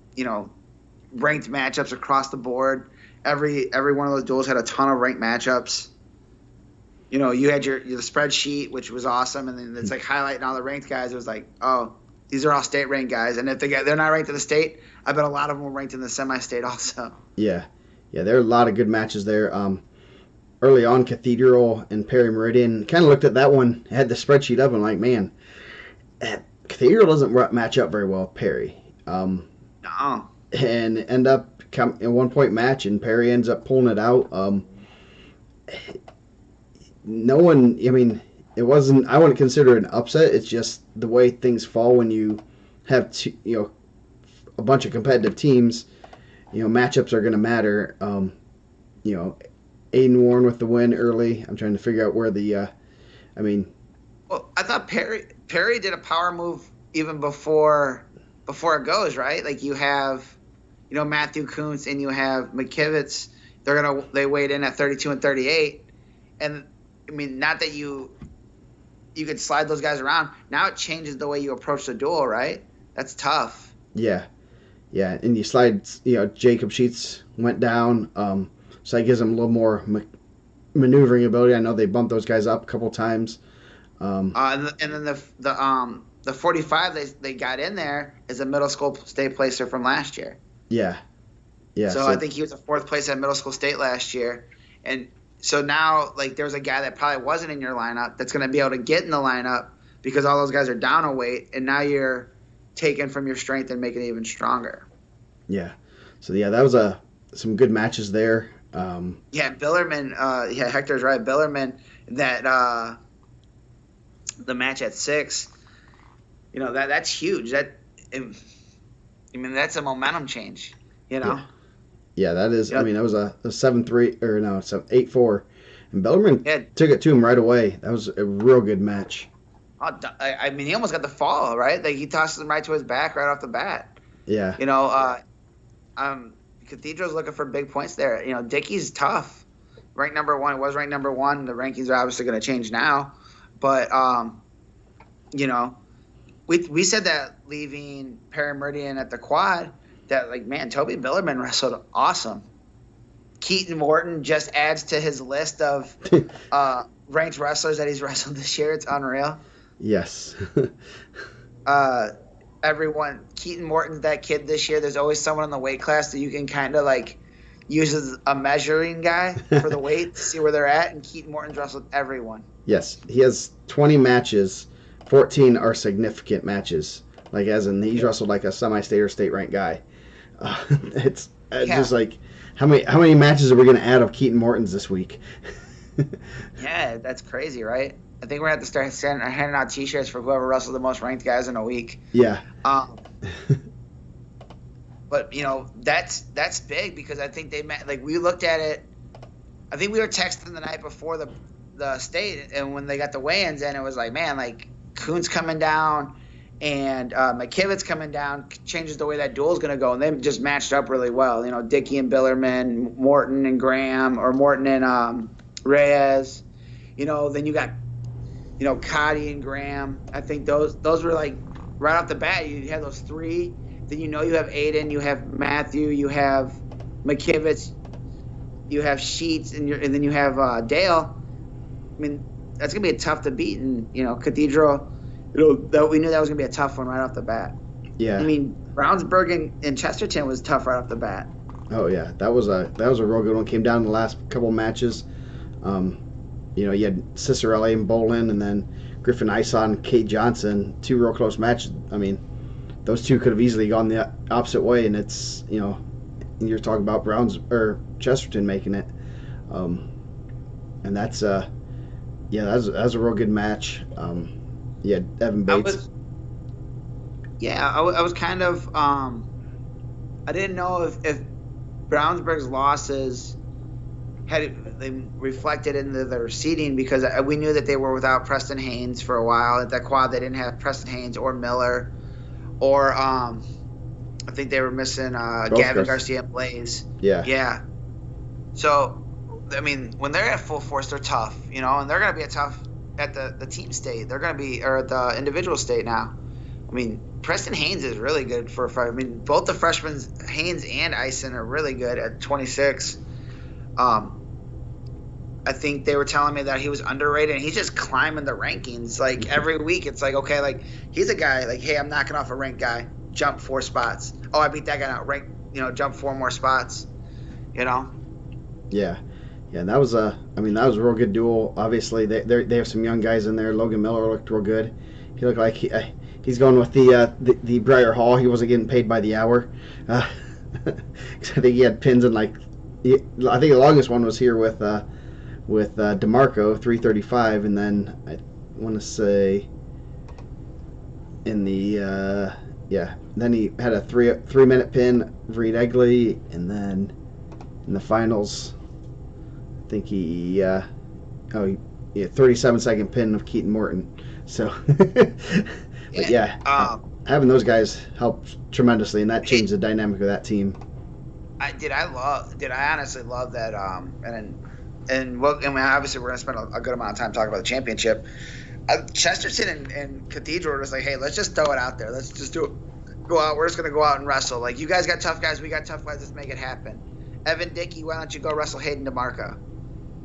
ranked matchups across the board. Every one of those duels had a ton of ranked matchups. You had your spreadsheet, which was awesome, and then it's like highlighting all the ranked guys. It was like, oh, these are all state ranked guys, and if they're not ranked in the state, I bet a lot of them were ranked in the semi-state also. Yeah, there are a lot of good matches there. Early on, Cathedral and Perry Meridian, kind of looked at that one, had the spreadsheet up, and like, man, Cathedral doesn't match up very well with Perry. No. And end up in 1-point match, and Perry ends up pulling it out. no one. I mean, it wasn't. I wouldn't consider it an upset. It's just the way things fall when you have a bunch of competitive teams. Matchups are going to matter. You know, Aiden Warren with the win early. I'm trying to figure out where the. I mean, Well, I thought Perry did a power move even before it goes, right? Like you have, Matthew Kuntz and you have McKivitz. They weighed in at 32 and 38, and I mean, not that you could slide those guys around. Now it changes the way you approach the duel, right? That's tough. yeah, yeah, and you slide. Jacob Sheets went down, so that gives them a little more maneuvering ability. I know they bumped those guys up a couple times. And then the 45 they got in there is a middle school state placer from last year. Yeah, yeah. So I think he was a fourth place at middle school state last year, and so now like there's a guy that probably wasn't in your lineup that's going to be able to get in the lineup because all those guys are down a weight, and now you're taking from your strength and making it even stronger. Yeah. So yeah, that was some good matches there. Yeah, Billerman. Hector's right. Billerman. That the match at 6. That's huge. That's a momentum change. Yeah, that is. I mean, that was a 7-3 or no, 8-4, and Bellarmine took it to him right away. That was a real good match. I mean, he almost got the fall, right? Like he tosses him right to his back right off the bat. Yeah. Cathedral's looking for big points there. Dickey's tough. Ranked number 1. It was ranked number 1. The rankings are obviously going to change now, but we said that leaving Perry Meridian at the quad. That Toby Billerman wrestled awesome. Keaton Morton just adds to his list of ranked wrestlers that he's wrestled this year. It's unreal. Yes. Everyone, Keaton Morton's that kid this year. There's always someone in the weight class that you can kind of use as a measuring guy for the weight to see where they're at. And Keaton Morton's wrestled everyone. Yes, he has 20 matches. 14 are significant matches. As in he's wrestled like a semi-state or state ranked guy. It's just how many matches are we going to add of Keaton Morton's this week? Yeah, that's crazy, right? I think we're going to have to start handing out T-shirts for whoever wrestled the most ranked guys in a week. Yeah. But that's big because I think they met. We looked at it. I think we were texting the night before the state, and when they got the weigh-ins, and it was Kuntz coming down. And McKivitz coming down changes the way that duel's going to go. And they just matched up really well. Dickey and Billerman, Morton and Graham, or Morton and Reyes. Then you got, Cotty and Graham. I think those were right off the bat. You have those 3. Then you have Aiden, you have Matthew, you have McKivitz, you have Sheets, and then you have Dale. I mean, that's going to be tough to beat. And, Cathedral – that we knew that was going to be a tough one right off the bat. Yeah. I mean, Brownsburg and Chesterton was tough right off the bat. Oh yeah, that was a real good one. Came down in the last couple matches. You had Cicerelli and Bolin, and then Griffin Ison and Kate Johnson. 2 real close matches. I mean, those 2 could have easily gone the opposite way, and it's you're talking about Chesterton making it, and that's that's a real good match. Yeah, Evan Bates. I was kind of I didn't know if Brownsburg's losses they reflected into their seeding because we knew that they were without Preston Haynes for a while. At that quad, they didn't have Preston Haynes or Miller, or I think they were missing Gavin Garcia and Blaze. Yeah. So, I mean, when they're at full force, they're tough, and they're going to be a tough at the team state. They're going to be, or at the individual state now. I mean, Preston Haynes is really good for a freshman. I mean, both the freshmen, Haynes and Ison, are really good at 26. I think they were telling me that he was underrated, and he's just climbing the rankings. Every week, it's okay, he's a guy, hey, I'm knocking off a ranked guy, jump 4 spots. Oh, I beat that guy out, jump 4 more spots, Yeah. Yeah, and that was a real good duel. Obviously, they have some young guys in there. Logan Miller looked real good. He looked like he's going with the Briar Hall. He wasn't getting paid by the hour. I think he had pins in I think the longest one was here with with DeMarco 335, and then I want to say in the then he had a 3 minute pin Reed Egley, and then in the finals, I think he 37-second pin of Keaton Morton. So, but having those guys helped tremendously, and that changed the dynamic of that team. I honestly love that. And obviously we're gonna spend a good amount of time talking about the championship. Chesterton and Cathedral were just like, hey, let's just throw it out there. Let's just do it. Go out. We're just gonna go out and wrestle. Like, you guys got tough guys, we got tough guys. Let's make it happen. Evan Dickey, why don't you go wrestle Hayden DeMarco?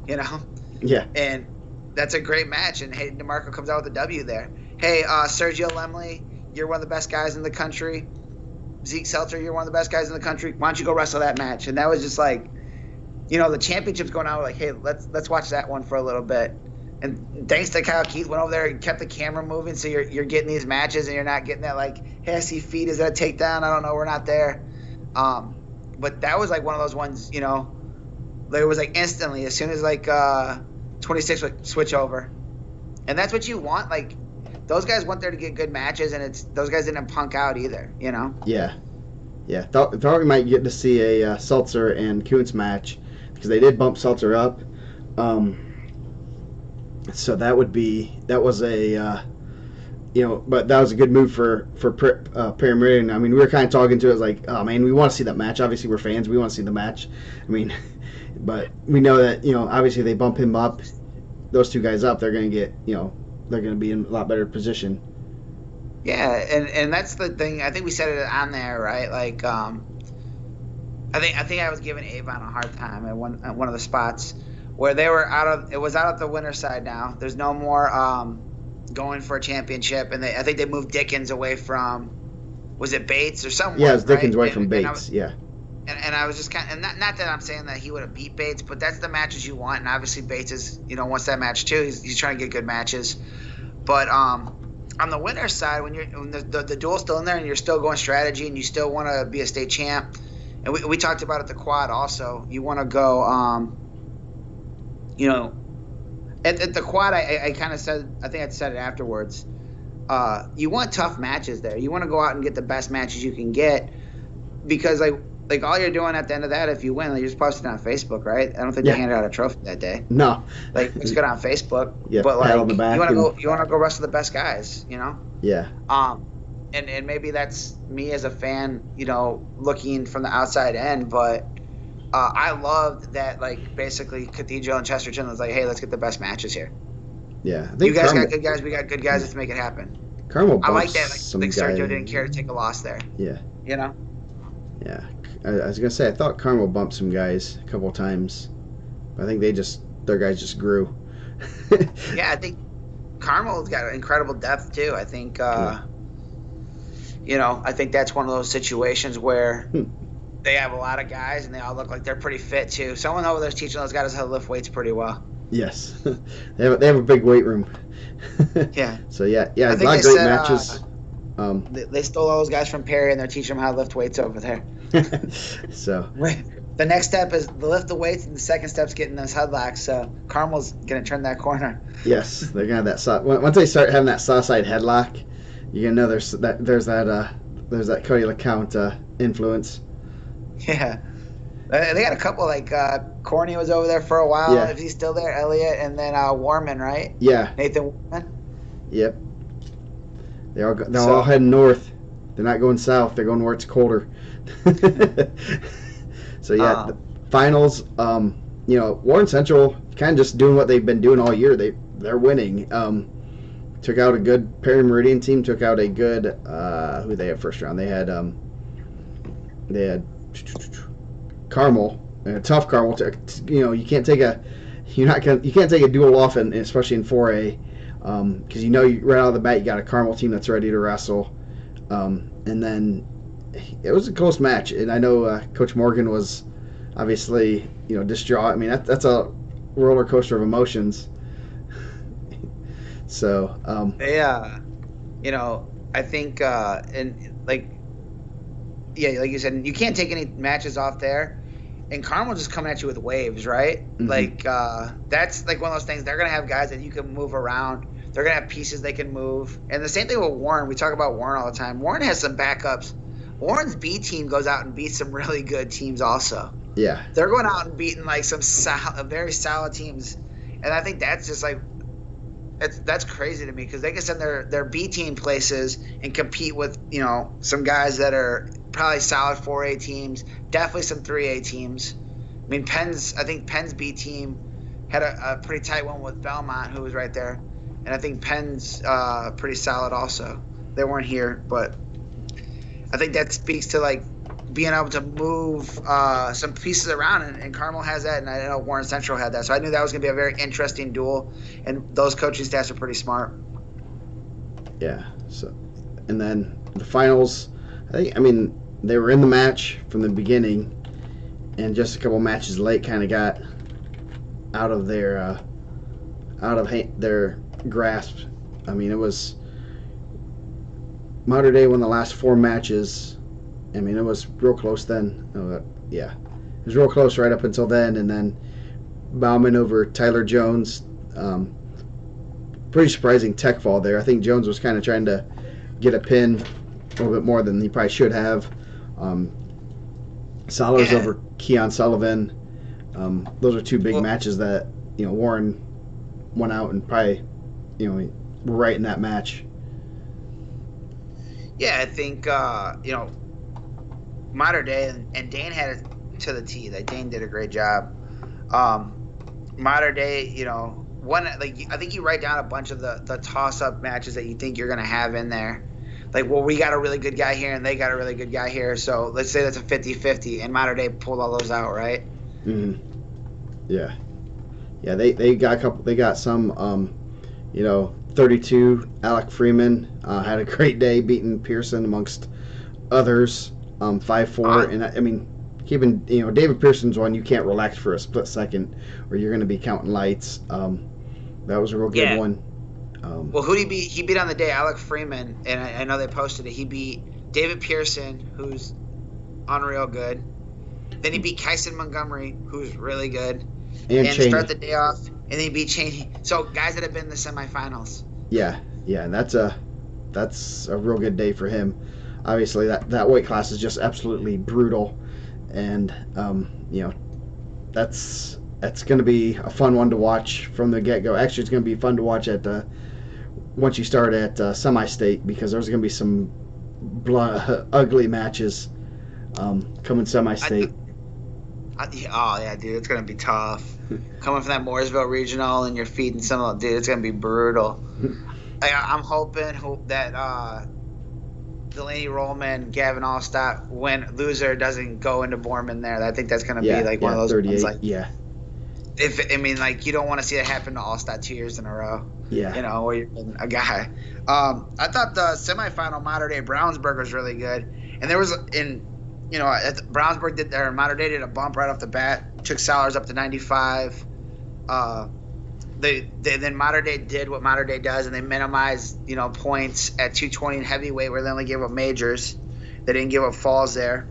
You know? Yeah. And that's a great match. And Hayden DeMarco comes out with a W there. Hey, Sergio Lemley, you're one of the best guys in the country. Zeke Seltzer, you're one of the best guys in the country. Why don't you go wrestle that match? And that was just like, the championship's going on. We're like, hey, let's watch that one for a little bit. And thanks to Kyle Keith, went over there and kept the camera moving, so you're getting these matches and you're not getting that like, hey, I see feet, is that a takedown? I don't know, we're not there. But that was like one of those ones, it was like instantly as soon as like 26 would switch over, and that's what you want. Like, those guys went there to get good matches, and those guys didn't punk out either. Yeah. Thought we might get to see a Seltzer and Kuntz match, because they did bump Seltzer up. So that was a but that was a good move for Perry Meridian. I mean, we were kind of talking to it, like, oh man, we want to see that match. Obviously, we're fans. We want to see the match. I mean, but we know that obviously they bump him up, those two guys up. They're going to get they're going to be in a lot better position. Yeah, and that's the thing. I think we said it on there, right? Like, I think I was giving Avon a hard time at one of the spots where they were out of the winner's side now. There's no more going for a championship, and I think they moved Dickens away from, was it Bates or someone? Yeah, it was Dickens right? away from Bates. And I was just kind of, not that I'm saying that he would have beat Bates, but that's the matches you want. And obviously Bates is, wants that match too. He's trying to get good matches. But on the winner's side, when the duel's still in there and you're still going strategy and you still want to be a state champ, and we talked about it at the quad also, you want to go, at the quad, I kind of said, I think I said it afterwards, you want tough matches there. You want to go out and get the best matches you can get, because like all you're doing at the end of that, if you win, you're just posting on Facebook, right? I don't think they handed out a trophy that day. No. Like, it's good on Facebook. Yeah, but like, on the back you want to go wrestle the best guys, Yeah. And maybe that's me as a fan, looking from the outside in, but I loved that, like, basically Cathedral and Chesterton was like, hey, let's get the best matches here. Yeah. I think you guys got good guys, we got good guys, let's make it happen. Carmel, I like that. Like Sergio didn't care to take a loss there. Yeah. Yeah. I was gonna say, I thought Carmel bumped some guys a couple of times, but I think their guys just grew. Yeah, I think Carmel's got incredible depth too. I think I think that's one of those situations where they have a lot of guys and they all look like they're pretty fit too. Someone over there's teaching those guys how to lift weights pretty well. Yes, they have a big weight room. Yeah. So a lot of great matches. They stole all those guys from Perry and they're teaching them how to lift weights over there. So the next step is to lift the weights, and the second step's getting those headlocks. So Carmel's gonna turn that corner. Yes, they're gonna have that. Once they start having that saw side headlock, you're gonna know there's that Cody LeCount influence. Yeah, they got a couple, like Corny was over there for a while. Yeah. If he's still there, Elliott, and then Warman, right? Yeah. Nathan Warman. Yep. They're all heading north. They're not going south. They're going where it's colder. So the finals. Warren Central kind of just doing what they've been doing all year. They're winning. Took out a good Perry Meridian team. Took out a good who they had first round. They had Carmel, and a tough Carmel. You can't take a duel off, especially in 4A, because right out of the bat you got a Carmel team that's ready to wrestle, and then it was a close match, and I know Coach Morgan was obviously distraught. I mean that's a roller coaster of emotions. So I think like you said, you can't take any matches off there. and Carmel just coming at you with waves, right? Like that's like one of those things. They're gonna have guys that you can move around. They're gonna have pieces they can move. And the same thing with Warren. We talk about Warren all the time. Warren has some backups. Warren's B team goes out and beats some really good teams also. Yeah. They're going out and beating like some very solid teams. And I think that's just like that's crazy to me because they can send their B team places and compete with, you know, some guys that are probably solid 4A teams, definitely some 3A teams. I mean, I think Penn's B team had a pretty tight one with Belmont, who was right there. And I think Penn's pretty solid also. They weren't here, but I think that speaks to like being able to move some pieces around, and Carmel has that, and I know Warren Central had that. So I knew that was going to be a very interesting duel, and those coaching staffs are pretty smart. Yeah. So, and then the finals, I mean, they were in the match from the beginning, and just a couple matches late kind of got out of their grasp. I mean, it was Mater Dei won the last 4 matches. I mean, it was real close then. Yeah, it was real close right up until then, and then Bauman over Tyler Jones. Pretty surprising tech fall there. I think Jones was kind of trying to get a pin a little bit more than he probably should have. Solers over Keon Sullivan. Those are 2 big matches that, you know, Warren went out and probably, you know, were right in that match. Yeah, I think you know, Mater Dei and Dane had it to the T. Like Dane did a great job. Mater Dei, you know, I think you write down a bunch of the toss-up matches that you think you're gonna have in there. Like, well, we got a really good guy here and they got a really good guy here, so let's say that's a 50-50, and Mater Dei pulled all those out, right? Yeah. Yeah, they got a couple. They got some. You know, 32. Alec Freeman had a great day beating Pearson amongst others. 5-4, and I mean, keeping, you know, David Pearson's one you can't relax for a split second, or you're going to be counting lights. That was a real good one. Well, who did he beat? He beat on the day Alec Freeman, and I know they posted it. He beat David Pearson, who's unreal good. Then he beat Kyson Montgomery, who's really good. And start the day off, and then he beat Cheney. So guys that have been in the semifinals. Yeah, and that's a real good day for him. Obviously, that weight class is just absolutely brutal, and you know, that's going to be a fun one to watch from the get-go. Actually, it's going to be fun to watch once you start at semi-state, because there's going to be some ugly matches coming semi-state. Oh yeah, dude, it's gonna be tough. Coming from that Mooresville regional and you're feeding some of dude, it's gonna be brutal. I'm hoping that Delaney Rollman, Gavin Allstott, loser doesn't go into Borman there. I think that's gonna be like one of those 38, ones. Like, if you don't want to see that happen to Allstott 2 years in a row. Yeah, you know, or you're a guy. I thought the semifinal Mater Dei Brownsburg was really good, and there was you know, Brownsburg Mater Dei did a bump right off the bat, took Salers up to 95. Then Mater Dei did what Mater Dei does, and they minimized, you know, points at 220 in heavyweight, where they only gave up majors. They didn't give up falls there.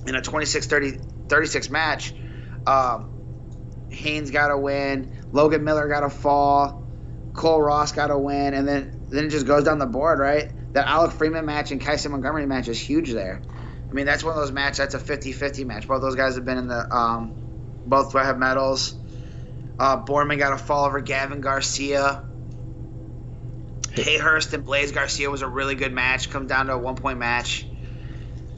In a 26-36 match, Haynes got a win, Logan Miller got a fall, Cole Ross got a win, and then it just goes down the board, right? That Alec Freeman match and Kyson Montgomery match is huge there. I mean, that's one of those matches. That's a 50-50 match. Both those guys have been in the both have medals. Borman got a fall over Gavin Garcia. Hayhurst and Blaze Garcia was a really good match. Come down to a 1-point match.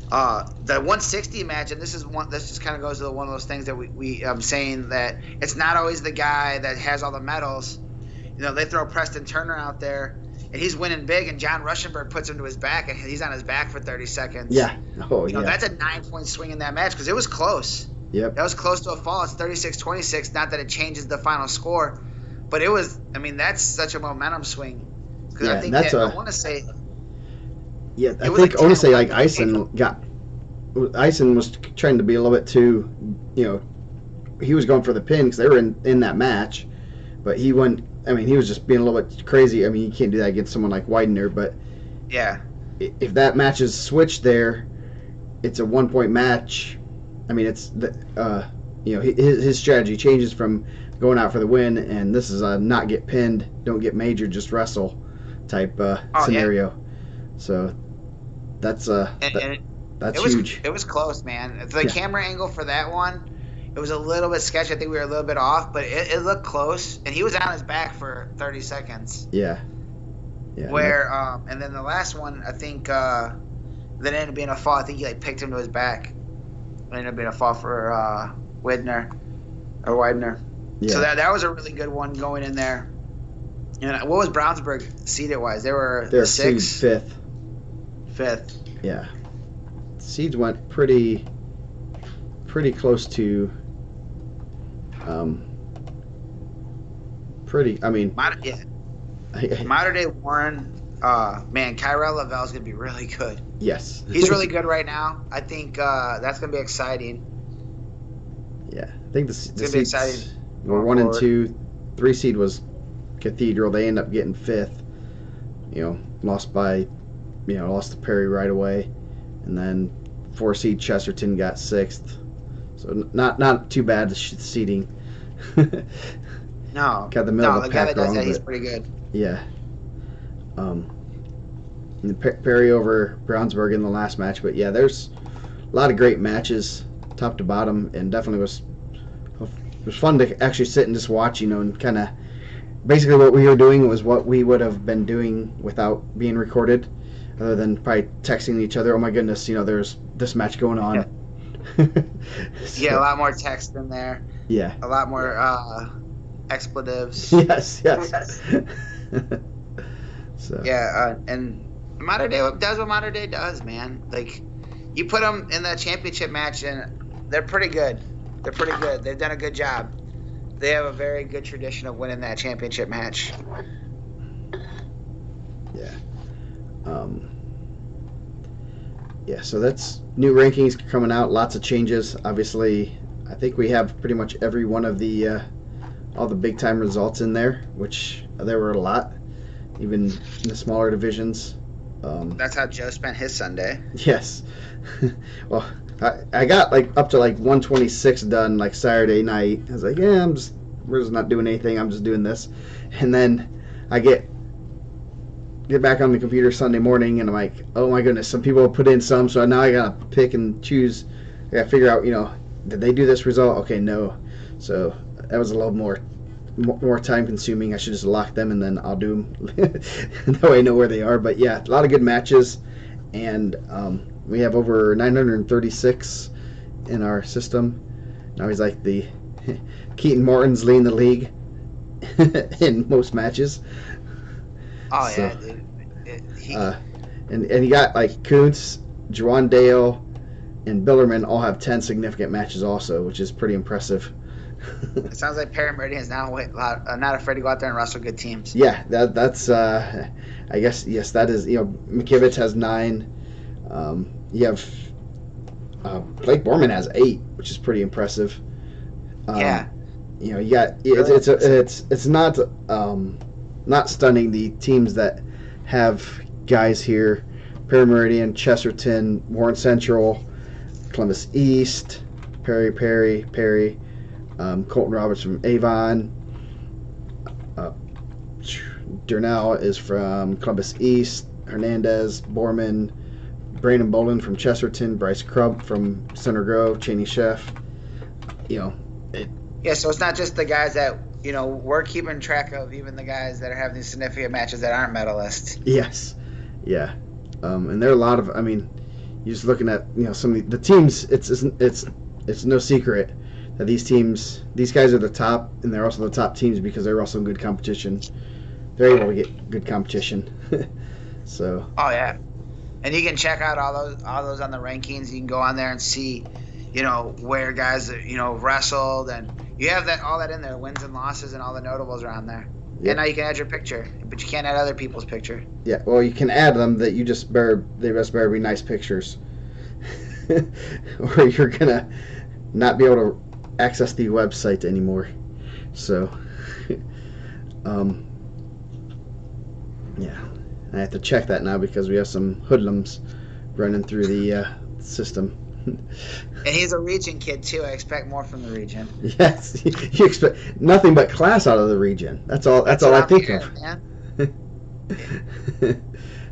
The 160 match, and this just kind of goes to one of those things that we saying that it's not always the guy that has all the medals. You know, they throw Preston Turner out there, and he's winning big, and John Ruschenberg puts him to his back, and he's on his back for 30 seconds. Yeah. You know, that's a 9-point swing in that match because it was close. Yep. That was close to a fall. It's 36-26. Not that it changes the final score, but it was. I mean, that's such a momentum swing. Because I think I want to say. Yeah, I think I want to say like Eisen was trying to be a little bit too, you know, he was going for the pin because they were in that match, but he went. I mean, he was just being a little bit crazy. I mean, you can't do that against someone like Widener, but yeah, if that match is switched there, it's a 1-point match. I mean, it's the his strategy changes from going out for the win, and this is a not get pinned, don't get majored, just wrestle type Oh yeah, scenario. So that's and that's it was huge. it was close, man. The Yeah, camera angle for that one, it was a little bit sketchy. I think we were a little bit off, but it looked close, and he was on his back for 30 seconds. yeah, yeah. Where and then the last one, I think that ended up being a fall. I think he like picked him to his back. It ended up being a fall for Widener. Yeah. So that was a really good one going in there. And what was Brownsburg seeded wise? They're They're sixth, seed fifth. Yeah, seeds went pretty close to pretty. I mean, Mater Day Warren. Man, Kyrell Lavelle's gonna be really good. yes, He's really good right now. I think that's gonna be exciting. Yeah, I think the gonna be exciting were going 1 and forward. 2. 3 seed was Cathedral. They end up getting 5th. Lost to Perry right away, and then 4 seed Chesterton got 6th. So not too bad the seeding. No, Got the middle of the the guy pack that does wrong, that, he's but pretty good. yeah. And Perry over Brownsburg in the last match, but yeah, there's a lot of great matches, top to bottom, and definitely was fun to actually sit and just watch, and kind of basically what we were doing was what we would have been doing without being recorded, other than probably texting each other. Oh my goodness, there's this match going on. Yeah, a lot more text in there. Yeah. A lot more expletives. Yes. So. Yeah, and Mater Day does what Mater Day does, man. Like, you put them in the championship match, and they're pretty good. They're pretty good. They've done a good job. They have a very good tradition of winning that championship match. Yeah. Yeah, so that's new rankings coming out. Lots of changes. Obviously, I think we have pretty much every one of the all the big time results in there, which there were a lot, even in the smaller divisions. That's how Joe spent his Sunday. Yes. Well, I got up to 126 done Saturday night. I was like, yeah, we're just not doing anything. I'm just doing this, and then I get back on the computer Sunday morning, and I'm like, oh my goodness, some people put in some, so now I gotta pick and choose. I gotta figure out, did they do this result? Okay, no. So that was a little more time consuming. I should just lock them and then I'll do them. That way I know where they are. But yeah, a lot of good matches, and we have over 936 in our system. Now he's like the Keaton Morton's leading the league in most matches. Oh, So, yeah, dude. And you got Kuntz, Juwan Dale, and Billerman all have 10 significant matches also, which is pretty impressive. It sounds like Perry Meridian is now not afraid to go out there and wrestle good teams. Yeah, that's I guess, yes, that is, McKivitz has 9. You have Blake Borman has 8, which is pretty impressive. Yeah. You got it's not stunning the teams that have guys here: Perry Meridian, Chesterton, Warren Central, Columbus East, Perry, Colton Roberts from Avon. Durnell is from Columbus East. Hernandez, Borman, Brandon Bolin from Chesterton, Bryce Crump from Center Grove, Cheney Chef. Yeah, so it's not just the guys that we're keeping track of, even the guys that are having these significant matches that aren't medalists. Yes, yeah, and there are a lot of. I mean, you're just looking at some of the teams. It's no secret that these guys are the top, and they're also the top teams because they're also good competition. They're able to get good competition. So. Oh yeah, and you can check out all those on the rankings. You can go on there and see, where guys wrestled, and you have all that in there, wins and losses, and all the notables are on there. Yep. And now you can add your picture, but you can't add other people's picture. Yeah, well, you can add them. That you just they just better be nice pictures, or you're gonna not be able to access the website anymore. So, yeah, I have to check that now because we have some hoodlums running through the system. And he's a region kid too. I expect more from the region. Yes, you expect nothing but class out of the region. That's all. That's That's all what I I'm think hearing, of. man.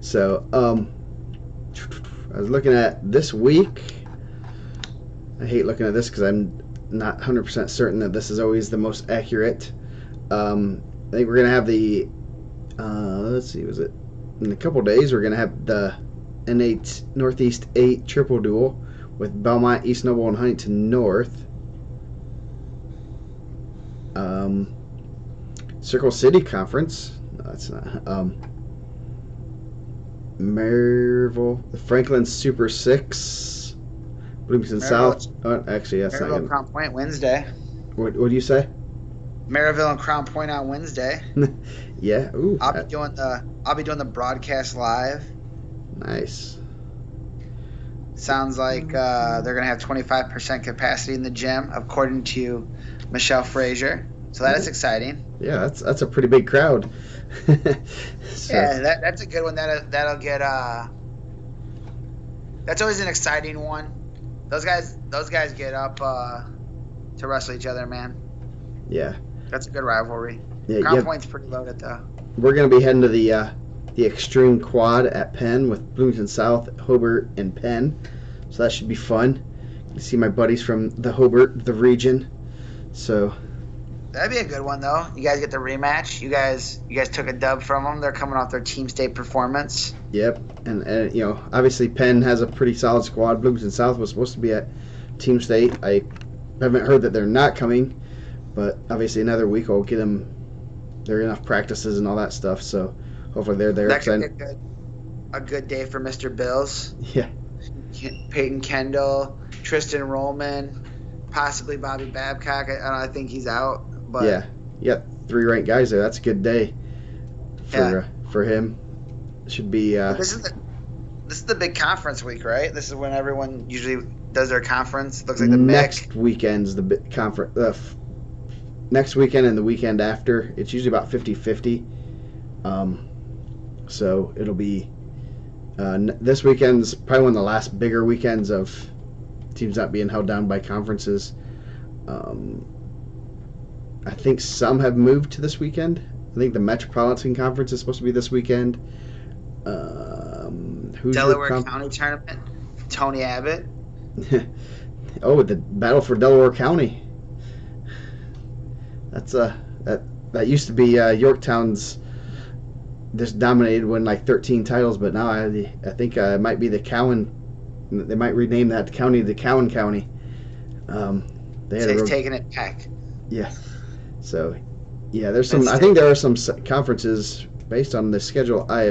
So, I was looking at this week. I hate looking at this because I'm not 100% certain that this is always the most accurate. I think we're gonna have the. Let's see, was it in a couple days? We're gonna have the N8 Northeast 8 triple duel with Belmont, East Noble, and Huntington North. Circle City Conference. No, that's not. Maryville, the Franklin Super 6, Bloomington South. Oh, actually, that's not Maryville and good. Crown Point Wednesday. What do you say? Maryville and Crown Point on Wednesday. Yeah. Ooh. I'll be doing the broadcast live. Nice. Sounds like they're gonna have 25% capacity in the gym, according to Michelle Frazier. So that is exciting. Yeah, that's a pretty big crowd. So, Yeah, that's a good one. That'll get. That's always an exciting one. Those guys get up to wrestle each other, man. yeah. That's a good rivalry. Yeah, Crown Point's pretty loaded though. We're gonna be heading to the Extreme Quad at Penn with Bloomington South, Hobart, and Penn. So that should be fun. You see my buddies from the Hobart, the region. So That'd be a good one though. You guys get the rematch. You guys took a dub from them. They're coming off their team state performance. yep, and obviously Penn has a pretty solid squad. Bloomington South was supposed to be at Team State. I haven't heard that they're not coming, but obviously another week will get them. There are enough practices and all that stuff, so hopefully they're there. That could be a good day for Mr. Bills. Yeah. Peyton Kendall, Tristan Rollman, possibly Bobby Babcock. I think he's out. But yeah, you got 3 ranked guys there. That's a good day for him. Should be. This is the big conference week, right? This is when everyone usually does their conference. Looks like the next weekend's the big conference. Next weekend and the weekend after, it's usually about 50-50. So it'll be this weekend's probably one of the last bigger weekends of teams not being held down by conferences. I think some have moved to this weekend. I think the Metropolitan Conference is supposed to be this weekend. Delaware County Tournament. Tony Abbott. Oh, the battle for Delaware County. That's that used to be Yorktown's. Just dominated, win like 13 titles, but now I think it might be the Cowan. They might rename that county the Cowan County. He's taking it back. Yeah. So, yeah, there's some. I think there are some conferences based on the schedule I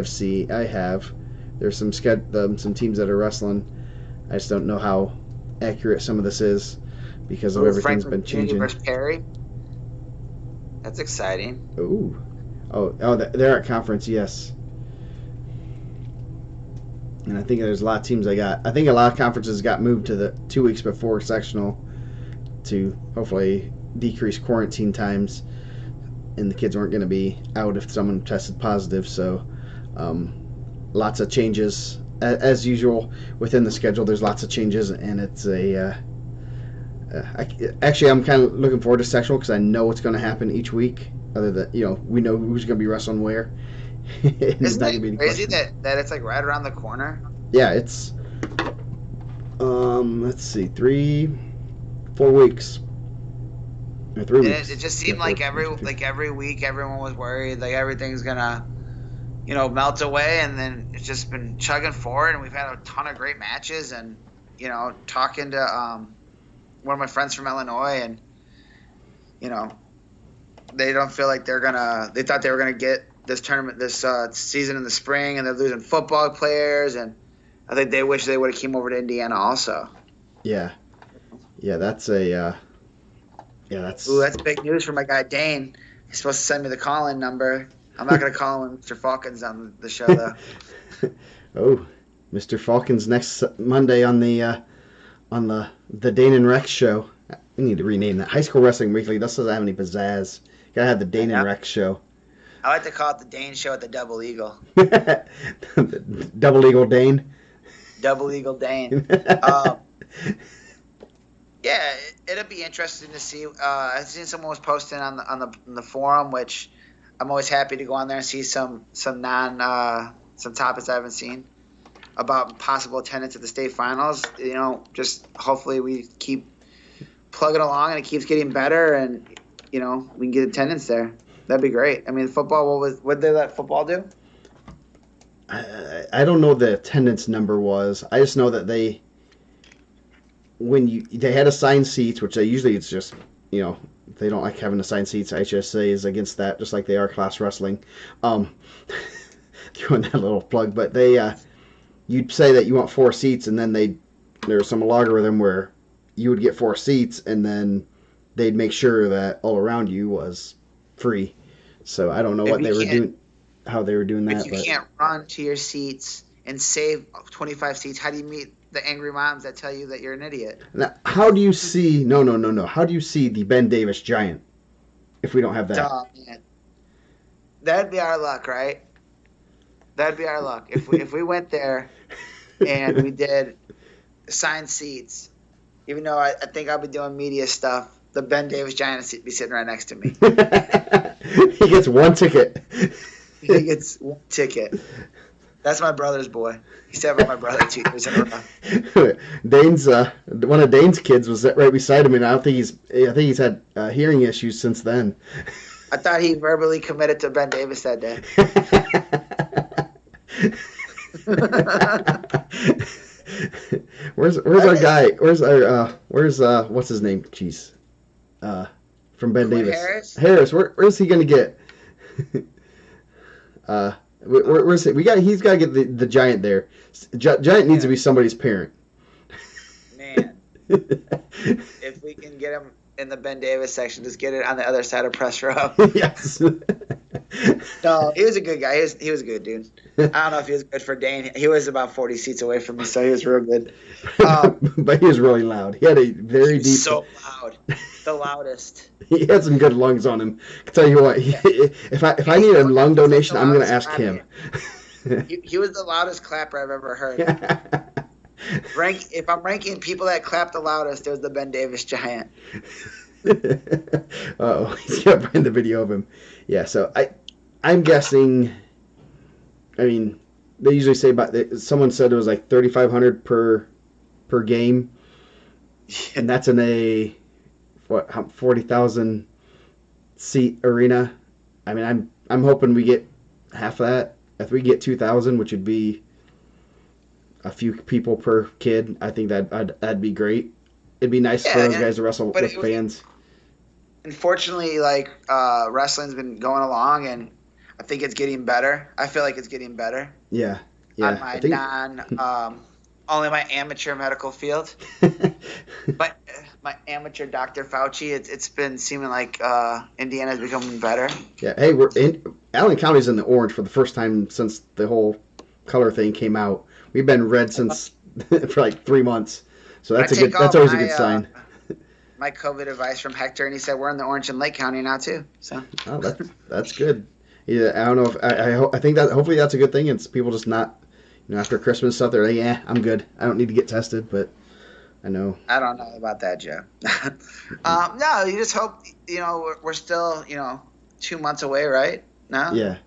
have. There's some teams that are wrestling. I just don't know how accurate some of this is because of everything's been changing. Versus Perry. That's exciting. Oh, they're at conference, yes. And I think there's a lot of teams I think a lot of conferences got moved to the 2 weeks before sectional to hopefully decrease quarantine times, and the kids weren't going to be out if someone tested positive. So lots of changes as usual within the schedule. There's lots of changes, and it's actually I'm kind of looking forward to sectional because I know what's going to happen each week. Other than we know who's going to be wrestling where. Isn't it crazy that it's like right around the corner? Yeah, it's let's see, 4 weeks. Or 3 weeks. It just seemed like every week everyone was worried like everything's gonna melt away, and then it's just been chugging forward, and we've had a ton of great matches. And talking to one of my friends from Illinois, and they don't feel like they thought they were gonna get this tournament this season in the spring, and they're losing football players, and I think they wish they would have came over to Indiana also. Yeah, that's that's big news for my guy Dane. He's supposed to send me the call-in number. I'm not gonna call him when Mr. Falcon's on the show though. Oh, Mr. Falcon's next Monday on the Dane and Rex show. We need to rename that. High School Wrestling Weekly. This doesn't have any pizzazz. Gotta have the Dane and Rex show. I like to call it the Dane Show at the Double Eagle. Double Eagle Dane. Double Eagle Dane. Yeah, it'll be interesting to see. I've seen someone was posting on the forum, which I'm always happy to go on there and see some topics I haven't seen about possible attendance at the state finals. Just hopefully we keep plugging along and it keeps getting better, and we can get attendance there. That'd be great. I mean, football. What did they let football do? I don't know what the attendance number was. I just know that they had assigned seats, which usually it's just they don't like having assigned seats. HSA is against that, just like they are class wrestling. Doing that little plug, but you'd say that you want 4 seats, and then there's some logarithm where you would get 4 seats, and then they'd make sure that all around you was free. So I don't know what they were doing, how they were doing that. If you can't run to your seats and save 25 seats, how do you meet the angry moms that tell you that you're an idiot? Now, how do you see? No. How do you see the Ben Davis Giant if we don't have that? Oh, man. That'd be our luck, right? That'd be our luck. If we went there and we did assigned seats, even though I think I'll be doing media stuff, the Ben Davis Giant would be sitting right next to me. He gets 1 ticket. He gets 1 ticket. That's my brother's boy. He sat by my brother 2 years in a row. Dane's one of Dane's kids was right beside him, and I think he's had hearing issues since then. I thought he verbally committed to Ben Davis that day. Where's our guy? Where's what's his name? Jeez. From Ben Davis. Harris. Where's he gonna get? Where's he? He's got to get the Giant there. Giant needs to be somebody's parent. Man, if we can get him in the Ben Davis section, just get it on the other side of press row. Yes. No, he was a good guy. He was a good dude. I don't know if he was good for Dane. He was about 40 seats away from me, so he was real good. But he was really loud. He had a very deep. So loud, the loudest. He had some good lungs on him. I can tell you what. If I need a lung donation, I'm going to ask him. He was the loudest clapper I've ever heard. If I'm ranking people that clap the loudest, there's the Ben Davis Giant. Oh, he's got to find the video of him. Yeah, so I'm guessing. I mean, they usually say someone said it was like 3,500 per game, and that's in a 40,000 seat arena. I mean, I'm hoping we get half that. If we get 2,000, which would be a few people per kid, I think that'd be great. It'd be nice for those guys to wrestle with fans. Unfortunately, wrestling's been going along, and I think it's getting better. I feel like it's getting better. Yeah. On my only my amateur medical field, but my amateur Dr. Fauci, it's been seeming like Indiana's becoming better. Yeah. Hey, Allen County's in the orange for the first time since the whole color thing came out. We've been red since for like 3 months, so that's always a good sign. My COVID advice from Hector, and he said we're in the orange in Lake County now too. So that's good. Yeah, I don't know if I think that hopefully that's a good thing. It's people just not after Christmas stuff. They're like, yeah, I'm good. I don't need to get tested, but I know. I don't know about that, Joe. No, you just hope we're still 2 months away, right? No. Yeah.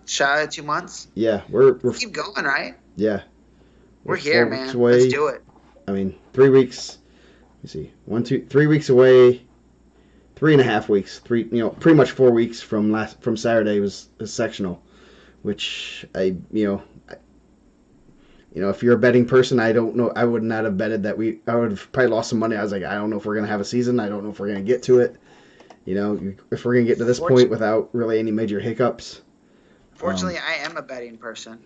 Shy of 2 months. Yeah, we're keep going, right? Yeah. We're here, man. Let's do it. I mean, 3 weeks. Let me see. 3 weeks away. 3.5 weeks. Pretty much 4 weeks from Saturday was sectional, which if you're a betting person, I don't know. I would not have betted that I would have probably lost some money. I was like, I don't know if we're gonna have a season. I don't know if we're gonna get to it. If we're gonna get to this point without really any major hiccups. Fortunately, I am a betting person.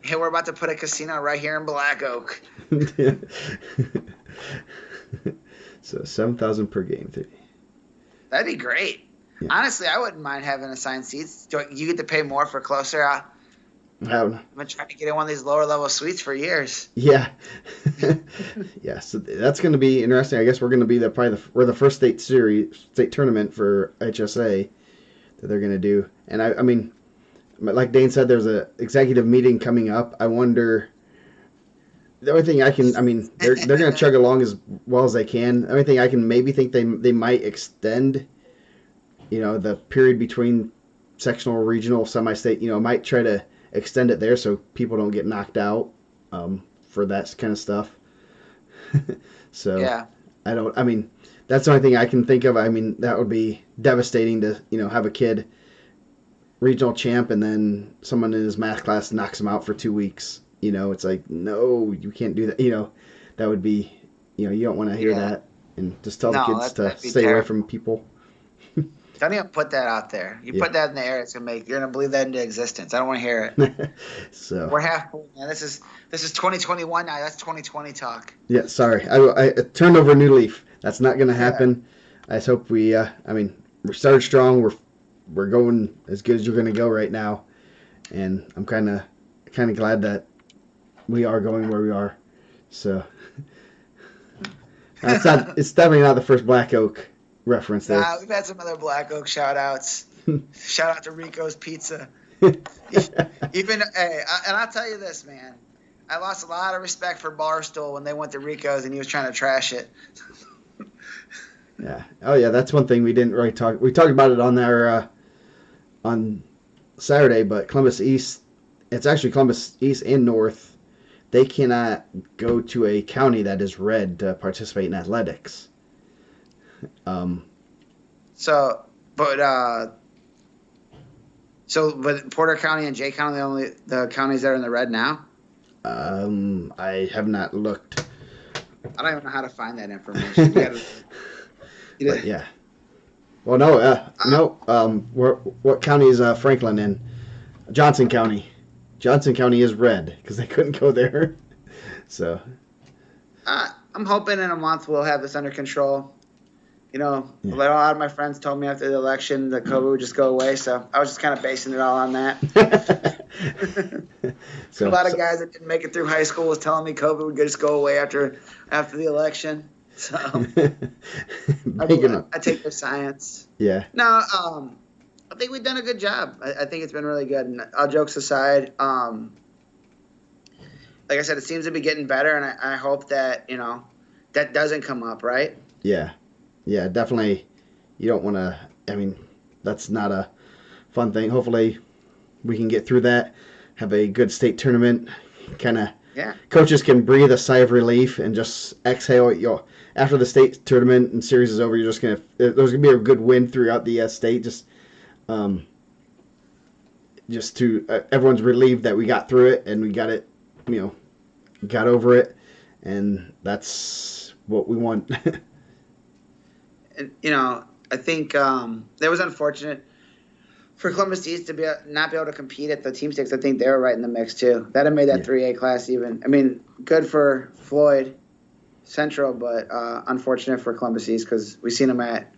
Hey, we're about to put a casino right here in Black Oak. So 7,000 per game. That'd be great. Yeah. Honestly, I wouldn't mind having assigned seats. You get to pay more for closer. I've been trying to get in one of these lower level suites for years. Yeah. Yeah, so that's going to be interesting. I guess we're going to be we're the first state tournament for HSA that they're going to do. And I mean, like Dane said, there's a executive meeting coming up. I wonder The only thing I mean, they're going to chug along as well as they can. The only thing I can maybe think they might extend, the period between sectional, regional, semi-state. Might try to extend it there so people don't get knocked out for that kind of stuff. So Yeah. I don't. I mean, that's the only thing I can think of. I mean, that would be devastating to have a kid regional champ and then someone in his math class knocks him out for 2 weeks. It's like, no, you can't do that. That would be, you don't want to hear Yeah. that, and just tell the No, kids to that'd be stay away terrible. from people. Don't even put that out there. You Yeah. put that in the air, you're gonna believe that into existence. I don't want to hear it. So We're halfway, man. This is 2021 now. That's 2020 talk. yeah, sorry, I turned over a new leaf. That's not going to Yeah. happen. I just hope we. I mean, we started strong. We're going as good as you're going to go right now, and I'm kind of glad that we are going where we are. So it's definitely not the first Black Oak reference there. We've had some other Black Oak shout outs. Shout out to Rico's Pizza. Even and I'll tell you this, man. I lost a lot of respect for Barstool when they went to Rico's and he was trying to trash it. Yeah. Oh yeah, that's one thing we didn't really talk. We talked about it on our on Saturday, but Columbus East. It's actually Columbus East and North. They cannot go to a county that is red to participate in athletics. So, but Porter County and Jay County are the counties that are in the red now. I have not looked. I don't even know how to find that information. But yeah. Well, no. What county is Franklin in? Johnson County. Johnson County is red because they couldn't go there. So. I'm hoping in a month we'll have this under control. A lot of my friends told me after the election that COVID would just go away, so I was just kind of basing it all on that. A lot of guys that didn't make it through high school was telling me COVID would just go away after the election. So I take their science. Yeah. No, I think we've done a good job. I think it's been really good. And all jokes aside, like I said, it seems to be getting better, and I hope that that doesn't come up, right? Yeah. Yeah, definitely. You don't want to. I mean, that's not a fun thing. Hopefully, we can get through that. Have a good state tournament. Kind of. Yeah. Coaches can breathe a sigh of relief and just exhale. After the state tournament and series is over, you're just gonna. There's gonna be a good win throughout the state. Just to everyone's relieved that we got through it and we got it. Got over it, and that's what we want. And, I think that was unfortunate for Columbus East to not be able to compete at the Team Six. I think they were right in the mix too. That have made that 3A class even. I mean, good for Floyd Central, but unfortunate for Columbus East because we seen them at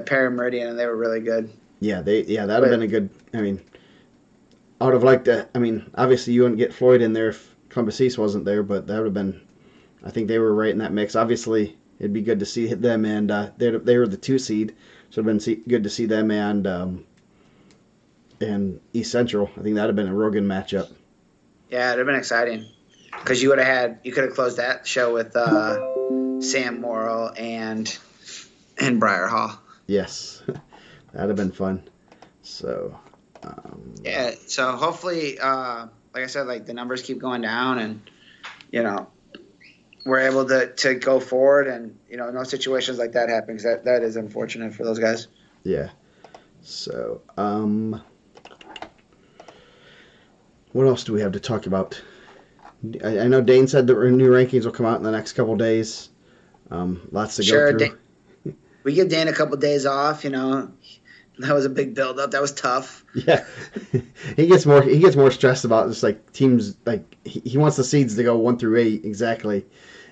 Perry Meridian and they were really good. Yeah, that'd have been a good. I mean, I would have liked to. I mean, obviously you wouldn't get Floyd in there if Columbus East wasn't there, but that would have been. I think they were right in that mix. Obviously, it'd be good to see them, and they were the 2 seed, so it'd been good to see them and East Central. I think that'd have been a real good matchup. Yeah, it'd have been exciting because you could have closed that show with Sam Morrill and Briar Hall. Yes, that'd have been fun. So. Yeah. So hopefully, like I said, like the numbers keep going down, and we're able to go forward, and no situations like that happen because that is unfortunate for those guys. Yeah. So, what else do we have to talk about? I know Dane said the new rankings will come out in the next couple days. Lots to go through. We give Dane a couple days off. That was a big build-up. That was tough. Yeah, he gets more stressed about just like teams. Like he wants the seeds to go 1 through 8 exactly,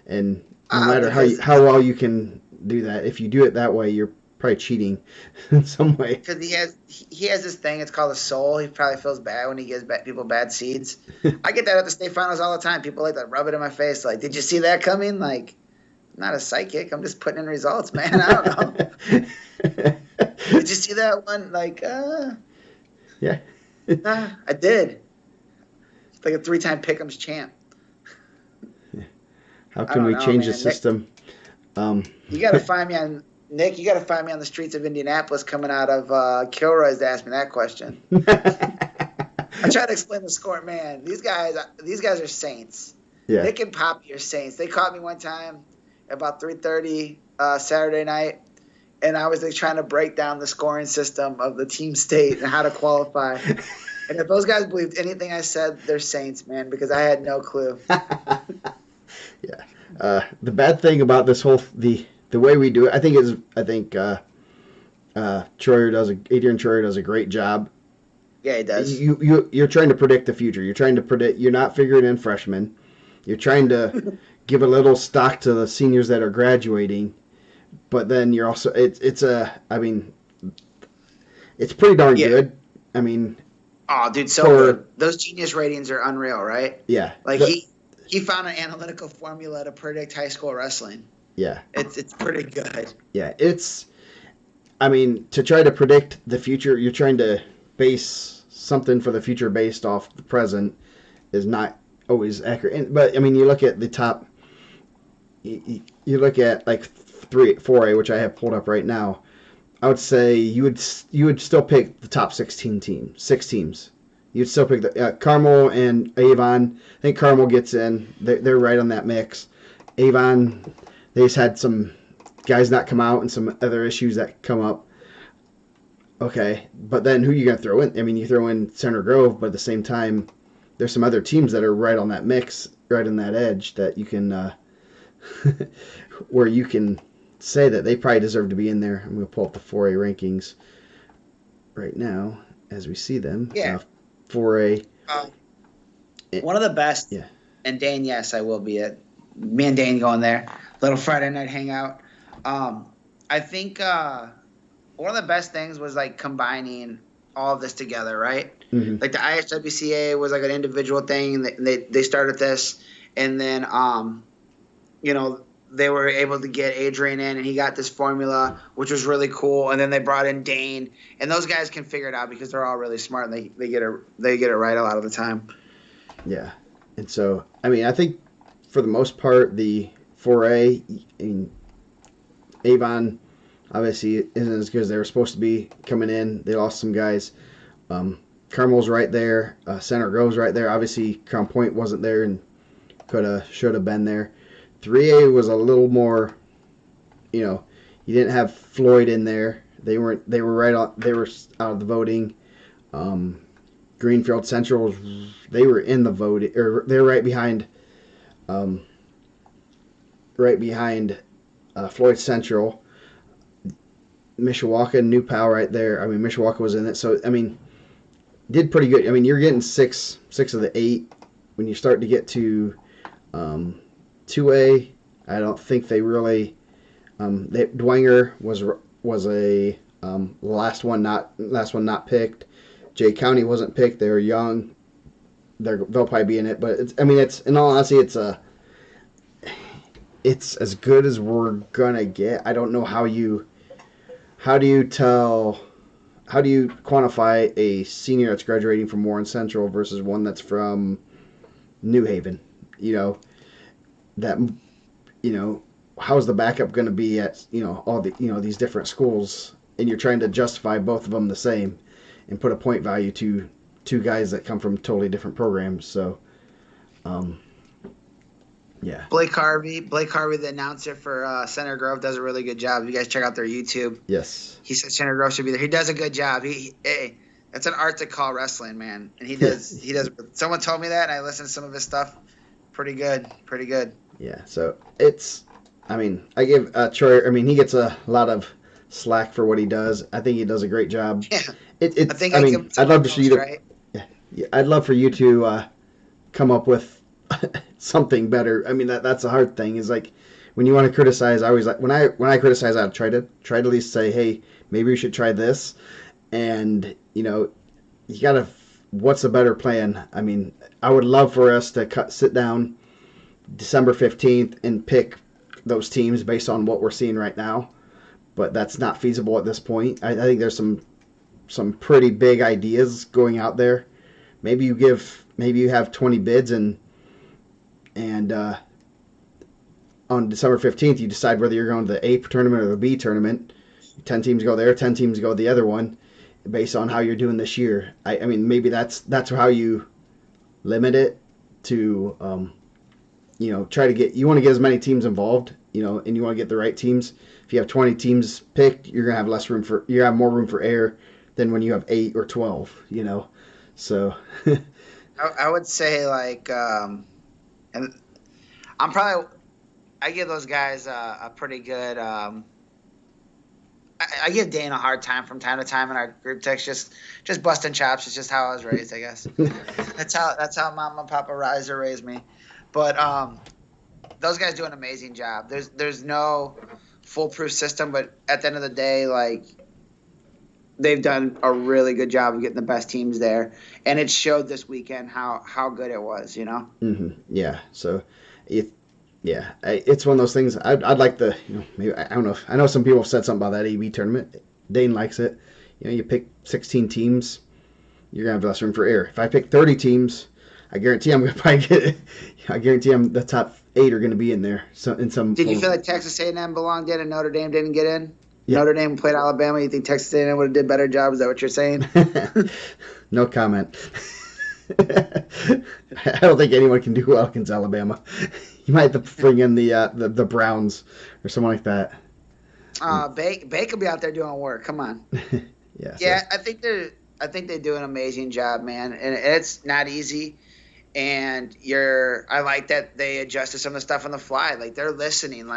and no matter how well you can do that, if you do it that way, you're probably cheating in some way. Because he has this thing. It's called a soul. He probably feels bad when he gives people bad seeds. I get that at the state finals all the time. People like to rub it in my face. Like, did you see that coming? Like, I'm not a psychic. I'm just putting in results, man. I don't know. Did you see that one? Like, yeah. I did. It's like a 3-time Pick'ems champ. How I can don't we know, change the man. system? Um, You got to find me on Nick. You got to find me on the streets of Indianapolis, coming out of Kilroy's to ask me that question. I try to explain the score, man. These guys are saints. yeah. Nick and Poppy are saints. They caught me one time about 3:30 Saturday night, and I was like, trying to break down the scoring system of the team state and how to qualify. And if those guys believed anything I said, they're saints, man, because I had no clue. Yeah. The bad thing about this whole the way we do it, I think Adrian Troyer does a great job. Yeah, he does. You're trying to predict the future. You're trying to predict. You're not figuring in freshmen. You're trying to give a little stock to the seniors that are graduating, but then you're also I mean, it's pretty darn Yeah. good. I mean, Oh, dude, so For- good. Those Genius ratings are unreal, right? yeah, Like he found an analytical formula to predict high school wrestling. yeah, It's pretty good. yeah. I mean, to try to predict the future, you're trying to base something for the future based off the present is not always accurate. But I mean, you look at the top. You look at like 4A, which I have pulled up right now. I would say you would still pick the top 16 teams, 6 teams. You'd still pick the Carmel and Avon. I think Carmel gets in. They're right on that mix. Avon, they just had some guys not come out and some other issues that come up. Okay, but then who are you going to throw in? I mean, you throw in Center Grove, but at the same time, there's some other teams that are right on that mix, right on that edge that you can, where you can say that they probably deserve to be in there. I'm going to pull up the 4A rankings right now as we see them. Yeah. 4A. One of the best. Yeah. And Dane, yes, I will be at. Me and Dane going there. Little Friday night hangout. I think one of the best things was like combining all of this together, right? Mm-hmm. Like the ISWCA was like an individual thing. They started this, and then they were able to get Adrian in, and he got this formula, which was really cool. And then they brought in Dane, and those guys can figure it out because they're all really smart, and they get it right a lot of the time. Yeah, and so I mean, I think for the most part, the 4A in Avon obviously isn't as good as they were supposed to be coming in. They lost some guys. Carmel's right there. Center Grove's right there. Obviously, Crown Point wasn't there and should have been there. 3A was a little more, you didn't have Floyd in there. They were right on. They were out of the voting. Greenfield Central, they were in the voting, or they're right behind Floyd Central. Mishawaka and New Pal right there. I mean, Mishawaka was in it, so I mean, did pretty good. I mean, you're getting six of the 8 when you start to get to 2A. I don't think they really. Dwenger was a last one not picked. Jay County wasn't picked. They were young. They'll probably be in it, but it's in all honesty, it's as good as we're gonna get. I don't know how do you quantify a senior that's graduating from Warren Central versus one that's from New Haven? How's the backup going to be at all the these different schools, and you're trying to justify both of them the same and put a point value to two guys that come from totally different programs. So yeah. Blake Harvey, the announcer for Center Grove, does a really good job. You guys check out their YouTube. Yes. He said Center Grove should be there. He does a good job. That's an art to call wrestling, man. And he does. Someone told me that, and I listened to some of his stuff. Pretty good. Yeah. So I give Troy. I mean, he gets a lot of slack for what he does. I think he does a great job. Yeah. I'd love for you to. Right? Yeah, I'd love for you to come up with something better. I mean, that's a hard thing. Is like when you want to criticize. I always like when I criticize, I try to at least say, hey, maybe we should try this. And you gotta. What's a better plan? I mean, I would love for us to sit down December 15th and pick those teams based on what we're seeing right now, but that's not feasible at this point. I think there's some pretty big ideas going out there. Maybe you have 20 bids and on December 15th, you decide whether you're going to the A tournament or the B tournament. 10 teams go there, 10 teams go the other one based on how you're doing this year. I mean, maybe that's how you limit it to, try to you want to get as many teams involved, and you want to get the right teams. If you have 20 teams picked, you're going to have you have more room for error than when you have 8 or 12, So. I would say and I give those guys a pretty good. I give Dane a hard time from time to time in our group text, just busting chops. It's just how I was raised, I guess. that's how Mama and Papa Riser raised me. But those guys do an amazing job. There's no foolproof system, but at the end of the day, they've done a really good job of getting the best teams there, and it showed this weekend how good it was. Mm-hmm. Yeah. So, it's one of those things. I'd like the maybe I don't know. I know some people have said something about that AB tournament. Dane likes it. You pick 16 teams, you're gonna have less room for error. If I pick 30 teams, I guarantee I'm gonna probably get it. I guarantee the top 8 are gonna be in there. So in some. Did you feel like Texas A&M belonged in and Notre Dame didn't get in? Yeah. Notre Dame played Alabama. You think Texas A&M would have did better job? Is that what you're saying? No comment. I don't think anyone can do well against Alabama. You might have to bring in the Browns or someone like that. Bake will be out there doing work. Come on. Yeah. Yeah, I think they do an amazing job, man, and it's not easy. And I like that they adjusted some of the stuff on the fly. Like they're listening.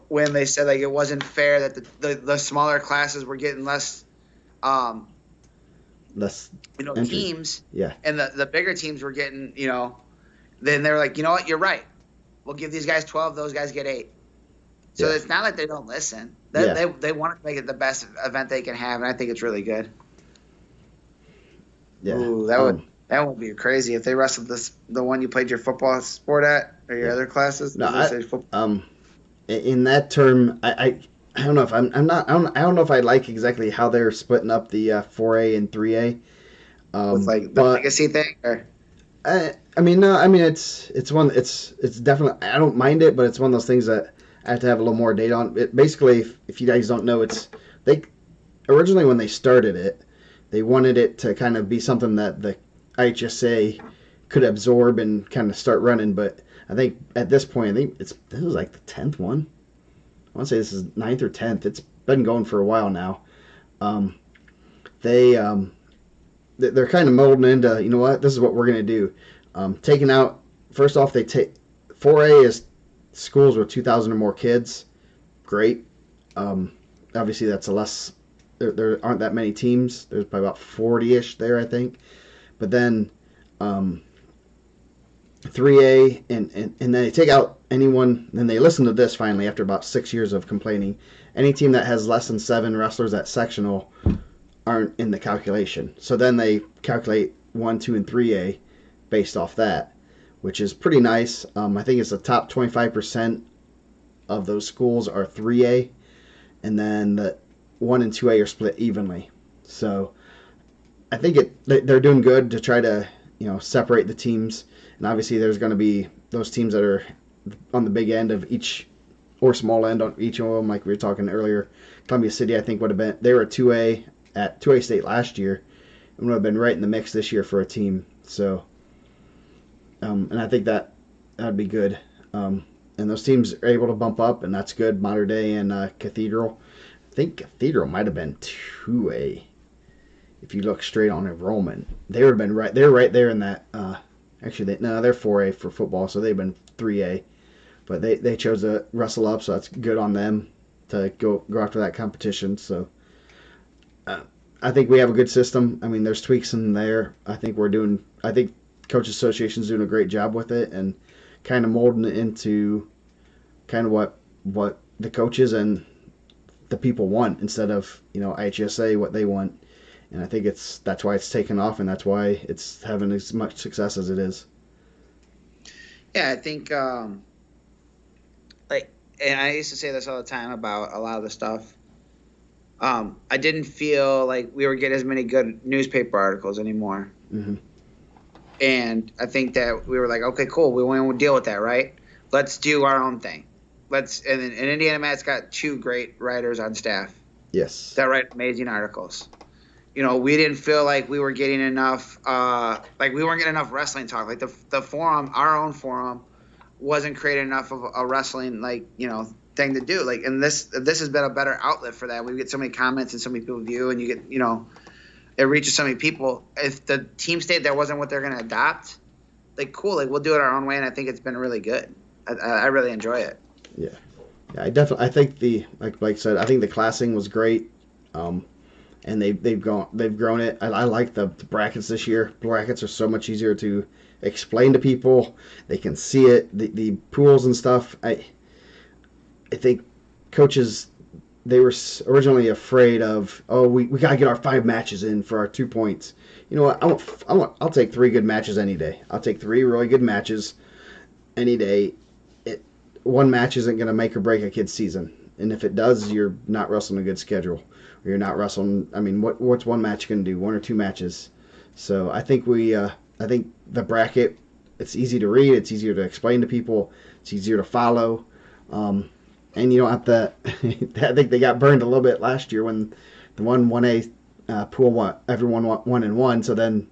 When they said it wasn't fair that the smaller classes were getting less teams, yeah, and the bigger teams were getting, then they're like, you know what, you're right. We'll give these guys 12, those guys get 8. So It's not like they don't listen. They want to make it the best event they can have, and I think it's really good. Yeah. Ooh, that would be crazy if they wrestled the one you played your football sport at or your other classes. No, in that term, I don't know if I don't know if I like exactly how they're splitting up the 4A and 3A. With the legacy thing, or? It's one. It's definitely. I don't mind it, but it's one of those things that I have to have a little more data on. It basically, if you guys don't know, they originally when they started it, they wanted it to kind of be something that the IHSA could absorb and kind of start running. But I think at this point, this is like the 10th one. I want to say this is 9th or 10th. It's been going for a while now. They're kind of molding into, this is what we're going to do. Taking out, first off, 4A is schools with 2,000 or more kids. Great. Obviously, that's there aren't that many teams. There's probably about 40-ish there, I think. But then 3A, and then they take out anyone, then they listen to this finally after about 6 years of complaining. Any team that has less than 7 wrestlers at sectional aren't in the calculation. So then they calculate 1, 2, and 3A based off that, which is pretty nice. I think it's the top 25% of those schools are 3A, and then the 1 and 2A are split evenly. So I think they're doing good to try to separate the teams. And obviously there's going to be those teams that are on the big end of each, or small end on each of them, like we were talking earlier. Columbia City, I think, would have been, they were 2A at 2A State last year, and would have been right in the mix this year for a team. So, and I think that would be good. And those teams are able to bump up, and that's good. Mater Dei and Cathedral. I think Cathedral might have been 2A if you look straight on enrollment. They would have been right. They're right there in that. Actually, they're 4A for football, so they've been 3A. But they chose to wrestle up, so that's good on them to go after that competition. So I think we have a good system. I mean, there's tweaks in there. I think Coach Association's doing a great job with it and kind of molding it into kind of what the coaches and the people want instead of IHSA what they want. And I think that's why it's taken off, and that's why it's having as much success as it is. Yeah, I think and I used to say this all the time about a lot of the stuff. I didn't feel like we were getting as many good newspaper articles anymore. Mm-hmm. And I think that we were like, okay, cool, we won't deal with that, right? let's do our own thing. And Indiana Matt's got 2 great writers on staff Yes. that write amazing articles. We didn't feel like we were getting enough, like we weren't getting enough wrestling talk. Like the forum, our own forum, wasn't creating enough of a wrestling thing to do. Like, and this has been a better outlet for that. We get so many comments and so many people view, and you get it reaches so many people. If the team state that wasn't what they're going to adopt, like cool, like we'll do it our own way, and I think it's been really good. I really enjoy it. Yeah, I think like Blake said, I think the classing was great. And they've grown it. I like the brackets this year. Brackets are so much easier to explain to people. They can see it. The pools and stuff. I think coaches, they were originally afraid of, we gotta get our 5 matches in for our 2 points. You know what? I'll take 3 good matches any day. I'll take 3 really good matches any day. One match isn't gonna make or break a kid's season, and if it does, you're not wrestling a good schedule. You're not wrestling. I mean, what's one match going to do? 1 or 2 matches. So I think I think the bracket, it's easy to read. It's easier to explain to people. It's easier to follow. And you don't have to. I think they got burned a little bit last year when the 1A pool everyone 1-1. So then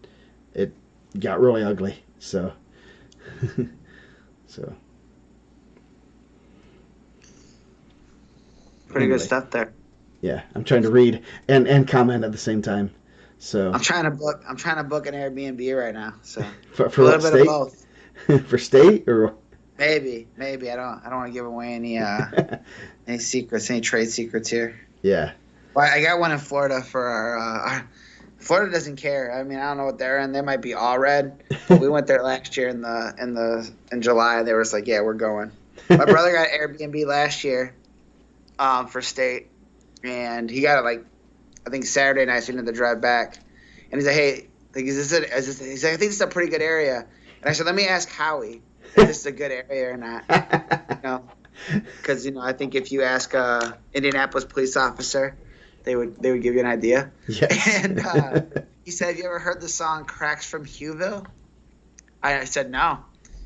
it got really ugly. So. Pretty good stuff there. Yeah, I'm trying to read and comment at the same time. So I'm trying to book an Airbnb right now. So for a little bit state? of both. For state or maybe I don't want to give away any secrets, any trade secrets here. Yeah. Well, I got one in Florida for our. Florida doesn't care. I mean, I don't know what they're in. They might be all red. But we went there last year in July. They were just like, yeah, we're going. My brother got Airbnb last year, for state. And he got it like, I think Saturday night, so he had to drive back. And he's like, hey, he's like, I think this is a pretty good area. And I said, let me ask Howie if this is a good area or not. Because I think if you ask Indianapolis police officer, they would give you an idea. Yes. And he said, have you ever heard the song "Cracks from Hughville"? I said no.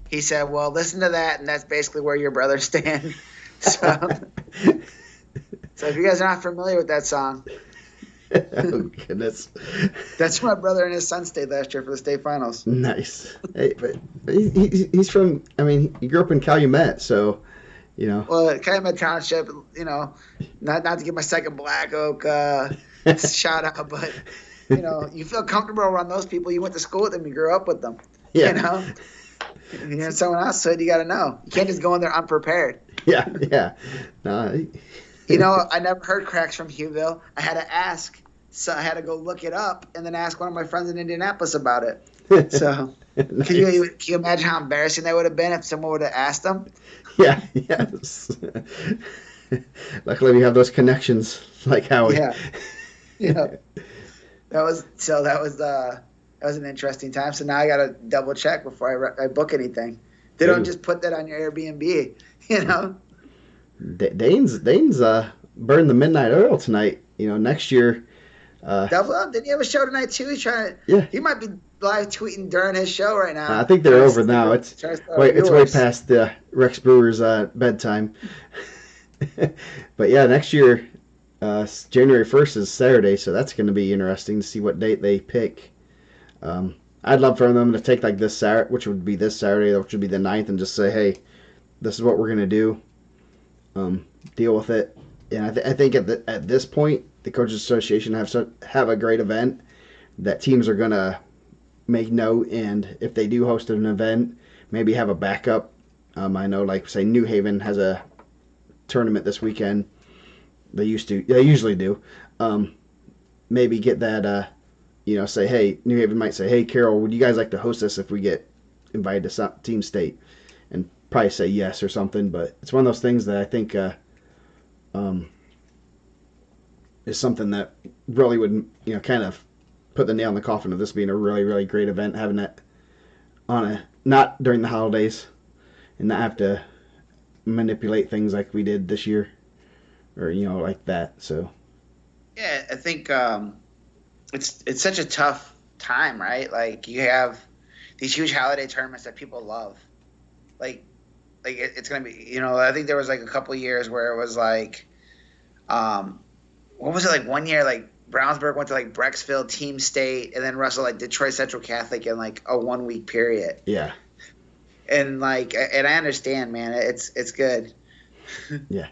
He said, well, listen to that, and that's basically where your brothers stand. So if you guys are not familiar with that song, oh goodness, that's where my brother and his son stayed last year for the state finals. Nice. Hey, but he's from. I mean, he grew up in Calumet, so Well, Calumet Township, not to give my second Black Oak shout out, but you feel comfortable around those people. You went to school with them, you grew up with them. Yeah. Someone else said you got to know. You can't just go in there unprepared. Yeah. No. I never heard Cracks from Hughville. I had to ask, so I had to go look it up and then ask one of my friends in Indianapolis about it. So, nice. Can you imagine how embarrassing that would have been if someone would have asked them? Yeah, yes. Luckily, we have those connections like Howie. Yeah. That was an interesting time. So now I got to double check before I book anything. They don't just put that on your Airbnb, Dane's burned the midnight oil tonight. Next year. Double up. Didn't he have a show tonight too? He's trying to. Yeah. He might be live tweeting during his show right now. I think they're over now. It's way past the Rex Brewer's bedtime. But yeah, next year, January 1st is Saturday, so that's going to be interesting to see what date they pick. I'd love for them to take like this Saturday, which would be this Saturday, which would be the 9th, and just say, hey, this is what we're going to do. Deal with it. And I think at this point, the Coaches Association have a great event that teams are going to make note, and if they do host an event, maybe have a backup. I know, like, say, New Haven has a tournament this weekend. They usually do. Maybe get that, say, hey, New Haven might say, hey, Carroll, would you guys like to host this if we get invited to some team state? And probably say yes or something, but it's one of those things that I think is something that really would, kind of put the nail in the coffin of this being a really, really great event, having that not during the holidays and not have to manipulate things like we did this year or, like that. So. Yeah, I think it's such a tough time, right? Like you have these huge holiday tournaments that people love. Like like it's gonna be. I think there was like a couple years where it was like, what was it like one year like Brownsburg went to like Brecksville Team State and then wrestled like Detroit Central Catholic in like a 1 week period. Yeah. And like, and I understand, man. It's good. Yeah.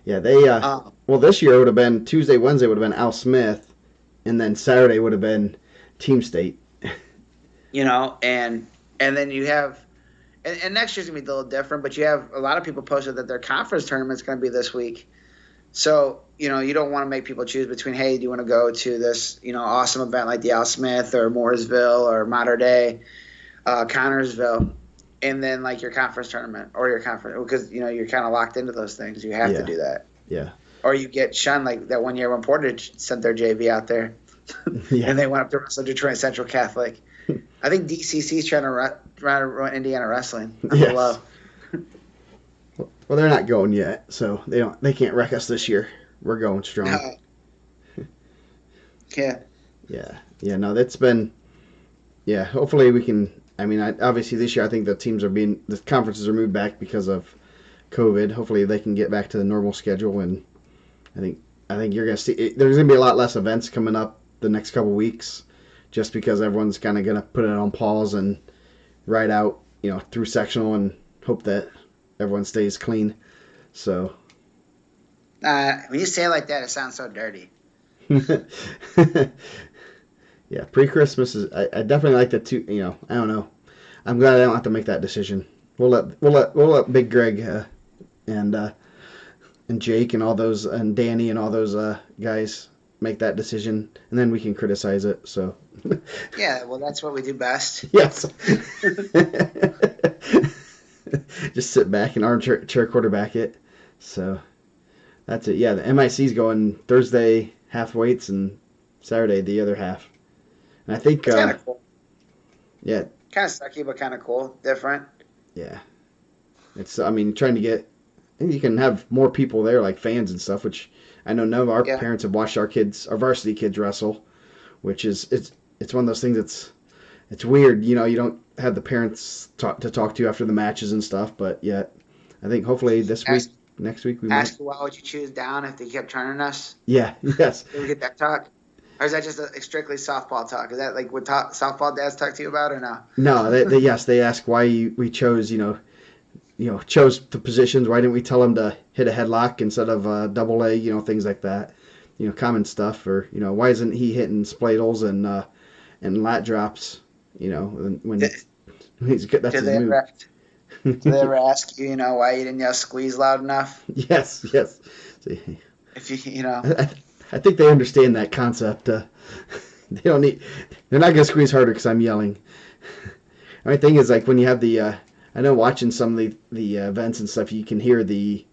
Yeah, they well, this year it would have been Tuesday, Wednesday would have been Al Smith, and then Saturday would have been Team State. And then you have, and next year's gonna be a little different, but you have a lot of people posted that their conference tournament's gonna be this week. So you don't want to make people choose between, hey, do you want to go to this awesome event like the Al Smith or Mooresville or Mater Dei, Connorsville, and then like your conference tournament or your conference, because you're kind of locked into those things. You have to do that. Yeah. Or you get shunned like that one year when Portage sent their JV out there, Yeah. and they went up to wrestle Detroit Central Catholic. I think DCC's trying to run Indiana wrestling. Yes. Love. Well, they're not going yet, so they can't wreck us this year. We're going strong. Yeah. Yeah. No, that's been. Yeah, hopefully we can. I mean, obviously this year I think the conferences are moved back because of COVID. Hopefully they can get back to the normal schedule, and I think you're gonna see there's gonna be a lot less events coming up the next couple weeks, just because everyone's kind of gonna put it on pause and ride out through sectional and hope that everyone stays clean. So. When you say it like that, it sounds so dirty. Yeah, pre-Christmas is. I definitely like the two. I don't know. I'm glad I don't have to make that decision. We'll let Big Greg and Jake and all those and Danny and all those guys make that decision, and then we can criticize it. So. Yeah, well, that's what we do best. Yes. Just sit back and armchair quarterback it. So. That's it. Yeah, the MIC's going Thursday half weights and Saturday the other half. And I think it's kind of cool. Yeah. Kind of sucky, but kind of cool, different. Yeah. It's trying to get. I think you can have more people there, like fans and stuff. Which I know none of our parents have watched our varsity kids wrestle, which is it's one of those things it's weird. You don't have the parents to talk to after the matches and stuff, but yet I think hopefully next week we ask you why would you choose down if they kept turning us? Yeah. Yes. Did we get that talk? Or is that just a strictly softball talk? Is that like what softball dads talk to you about or no? No, they ask why we chose chose the positions. Why didn't we tell them to hit a headlock instead of a double leg? Things like that. Common stuff. Or why isn't he hitting spladles and lat drops? When he's good. That's his move. Do they ever ask you, why you didn't squeeze loud enough? Yes. See, if I think they understand that concept. They're not gonna squeeze harder because I'm yelling. The only thing is, like when you have I know watching some of the events and stuff, you can hear the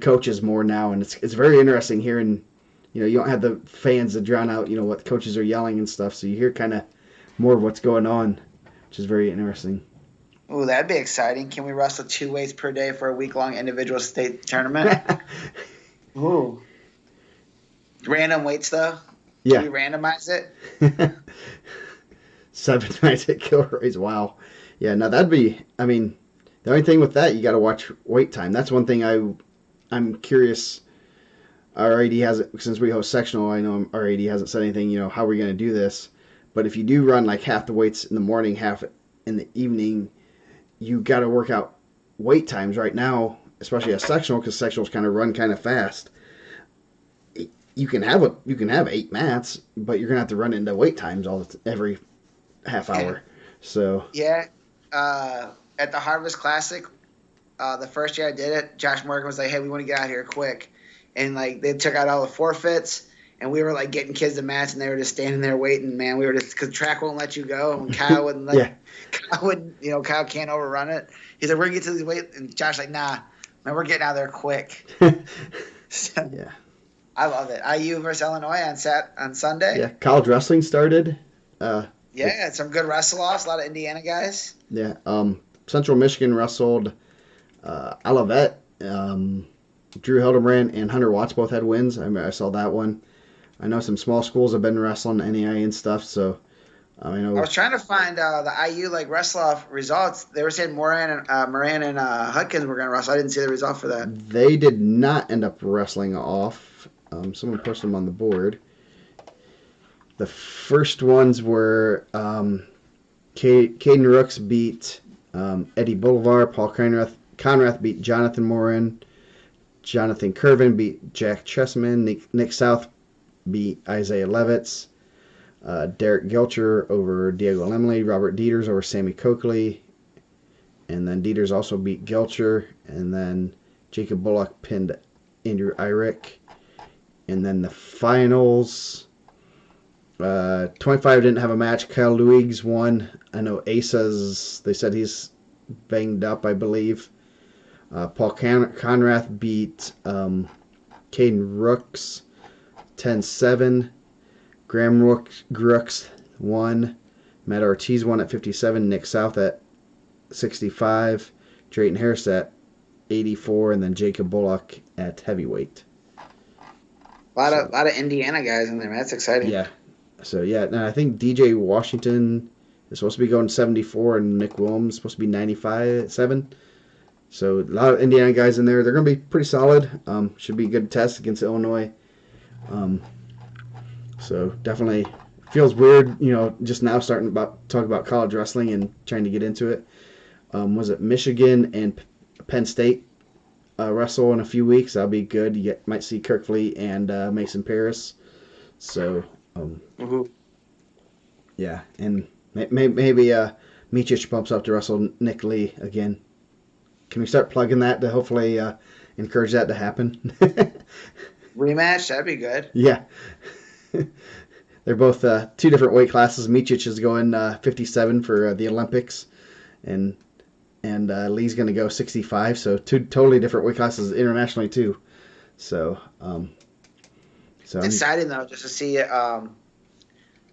coaches more now, and it's very interesting hearing. You don't have the fans that drown out, what the coaches are yelling and stuff, so you hear kind of more of what's going on, which is very interesting. Ooh, that'd be exciting. Can we wrestle 2 weights per day for a week-long individual state tournament? Ooh. Random weights, though? Yeah. Can we randomize it? 7 nights at Kilroy's. Wow. Yeah, no, that'd be, the only thing with that, you got to watch wait time. That's one thing I'm curious. Our AD hasn't, since we host sectional, I know our AD hasn't said anything, how we're going to do this. But if you do run like half the weights in the morning, half in the evening, you got to work out wait times right now, especially at sectional, because sectionals run kind of fast. You can have 8 mats, but you're gonna have to run into wait times every half hour. So yeah, at the Harvest Classic, the first year I did it, Josh Morgan was like, "Hey, we want to get out here quick," and like they took out all the forfeits, and we were like getting kids to mats, and they were just standing there waiting. Man, we were just because track won't let you go, and Kyle wouldn't let. Yeah. Kyle wouldn't, Kyle can't overrun it. He's like, "We're gonna get to these weight," and Josh like, "Nah, man, we're getting out there quick." So, yeah. I love it. IU versus Illinois on Sunday. Yeah, college wrestling started. Yeah, some good wrestle-offs. A lot of Indiana guys. Yeah. Central Michigan wrestled Olivet. Drew Hildebrand and Hunter Watts both had wins. I saw that one. I know some small schools have been wrestling NAI and stuff, so I I know was trying to find the IU like wrestle off results. They were saying Moran and Hutkins were going to wrestle. I didn't see the result for that. they did not end up wrestling off. Someone posted them on the board. The first ones were Caden Rooks beat Eddie Bolivar. Paul Conrath beat Jonathan Morin. Jonathan Curvin beat Jack Chessman. Nick South beat Isaiah Levitz. Derek Gelcher over Diego Lemley. Robert Dieters over Sammy Coakley. And then Dieters also beat Gelcher. And then Jacob Bullock pinned Andrew Irick. And then the finals, 25 didn't have a match. Kyle Luigs won. I know Asa's, they said he's banged up, I believe. Paul Conrath beat Caden Rooks 10-7. Graham Rooks won. Matt Ortiz won at 57. Nick South at 65. Drayton Harris at 84. And then Jacob Bullock at heavyweight. A lot of Indiana guys in there, man. That's exciting. Yeah. So, yeah, and I think DJ Washington is supposed to be going 74, and Nick Williams is supposed to be 95-7. So, a lot of Indiana guys in there. They're going to be pretty solid. Should be a good test against Illinois. So, definitely feels weird, just now starting talk about college wrestling and trying to get into it. Was it Michigan and Penn State wrestle in a few weeks? That'll be good. You might see Kirk Fleet and Mason Paris. So, yeah, and maybe Miocic bumps up to wrestle Nick Lee again. Can we start plugging that to hopefully encourage that to happen? Rematch, that'd be good. Yeah. They're both two different weight classes. Miocic is going 57 for the Olympics, and Lee's going to go 65. So two totally different weight classes internationally too. So exciting though, just to see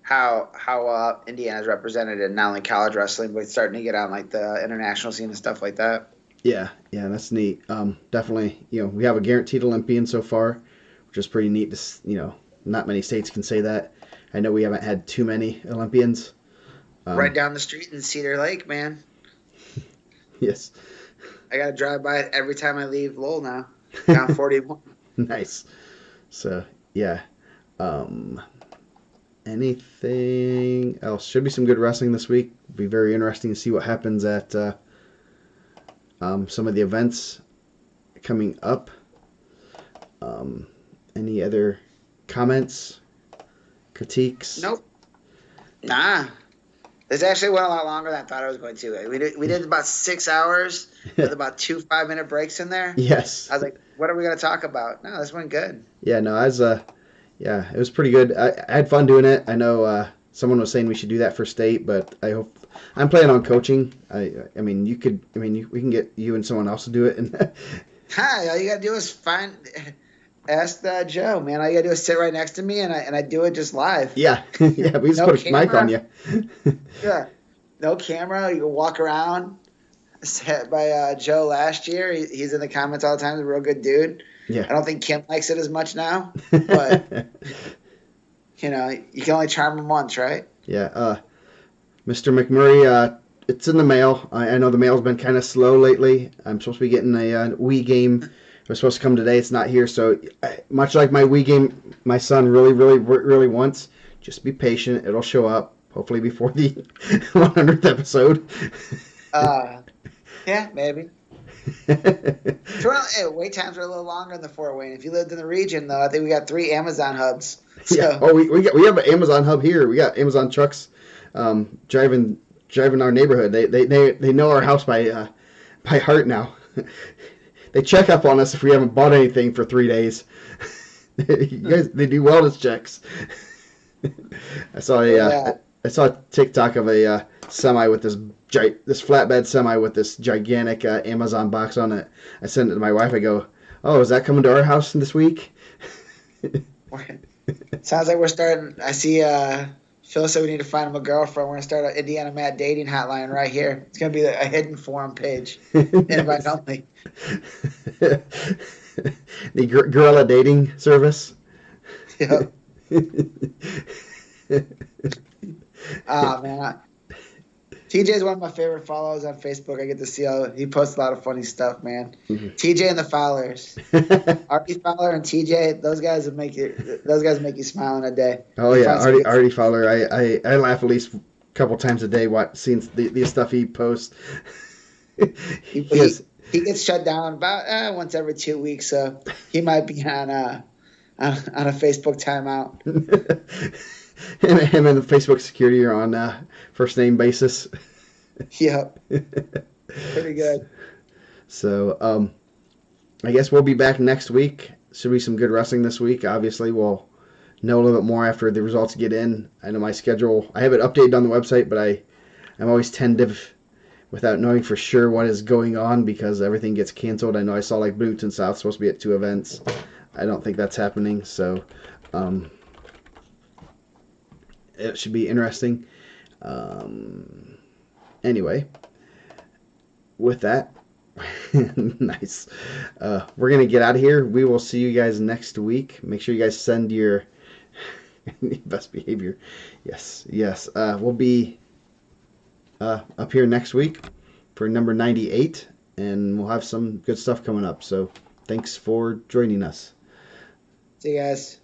how Indiana's represented in not only college wrestling but starting to get on like the international scene and stuff like that. Yeah, that's neat. Definitely, we have a guaranteed Olympian so far, which is pretty neat. To not many states can say that. I know we haven't had too many Olympians. Right down the street in Cedar Lake, man. Yes. I got to drive by it every time I leave Lowell now. Down 41. Nice. So, yeah. Anything else? Should be some good wrestling this week. Be very interesting to see what happens at some of the events coming up. Any other comments? Critiques? Nope. Nah. This actually went a lot longer than I thought it was going to. We did about 6 hours with about 2 5-minute breaks in there. Yes. I was like, what are we going to talk about? No, this went good. Yeah, no, it was pretty good. I had fun doing it. I know someone was saying we should do that for state, but I'm planning on coaching. I mean, we can get you and someone else to do it. And Hi, all you got to do is ask Joe, man. All you got to do is sit right next to me, and I do it just live. Yeah, yeah. We just put a mic on you. Yeah, no camera. You can walk around. Set by Joe last year. He's in the comments all the time. He's a real good dude. Yeah. I don't think Kim likes it as much now, but you can only charm him once, right? Yeah. Mr. McMurray, it's in the mail. I know the mail's been kind of slow lately. I'm supposed to be getting a Wii game. It was supposed to come today. It's not here. So much like my Wii game, my son really, really, really wants. Just be patient. It'll show up hopefully before the 100th episode. Yeah, maybe. Wait times are a little longer in the Fort Wayne. If you lived in the region, though, I think we got 3 Amazon hubs. So. Yeah. Oh, we have an Amazon hub here. We got Amazon trucks driving our neighborhood. They know our house by heart now. They check up on us if we haven't bought anything for 3 days. They do wellness checks. I saw a TikTok of a semi with this flatbed semi with this gigantic Amazon box on it. I sent it to my wife. I go, "Oh, is that coming to our house this week?" Sounds like we're starting. I see Phil said we need to find him a girlfriend. We're going to start an Indiana Mad dating hotline right here. It's going to be a hidden forum page. Invite only. The guerrilla dating service. Yeah. Ah man, TJ is one of my favorite follows on Facebook. I get to see he posts a lot of funny stuff, man. Mhm. TJ and the Fowlers, Artie Fowler and TJ, those guys make you smile in a day. Oh He yeah, finds some good. Artie Fowler. I laugh at least a couple times a day. Seeing the stuff he posts. He, He he has he gets shut down about once every 2 weeks, so he might be on a Facebook timeout. him and the Facebook security are on first name basis. Yep, pretty good. So I guess we'll be back next week. Should be some good wrestling this week. Obviously, we'll know a little bit more after the results get in. I know my schedule. I have it updated on the website, but I'm always tentative without knowing for sure what is going on because everything gets canceled. I know I saw like Bloomington South supposed to be at 2 events. I don't think that's happening. So um, it should be interesting. Anyway, with that, nice. We're gonna get out of here. We will see you guys next week. Make sure you guys send your best behavior. Yes, yes. We'll be up here next week for number 98, and we'll have some good stuff coming up. So thanks for joining us. See you guys.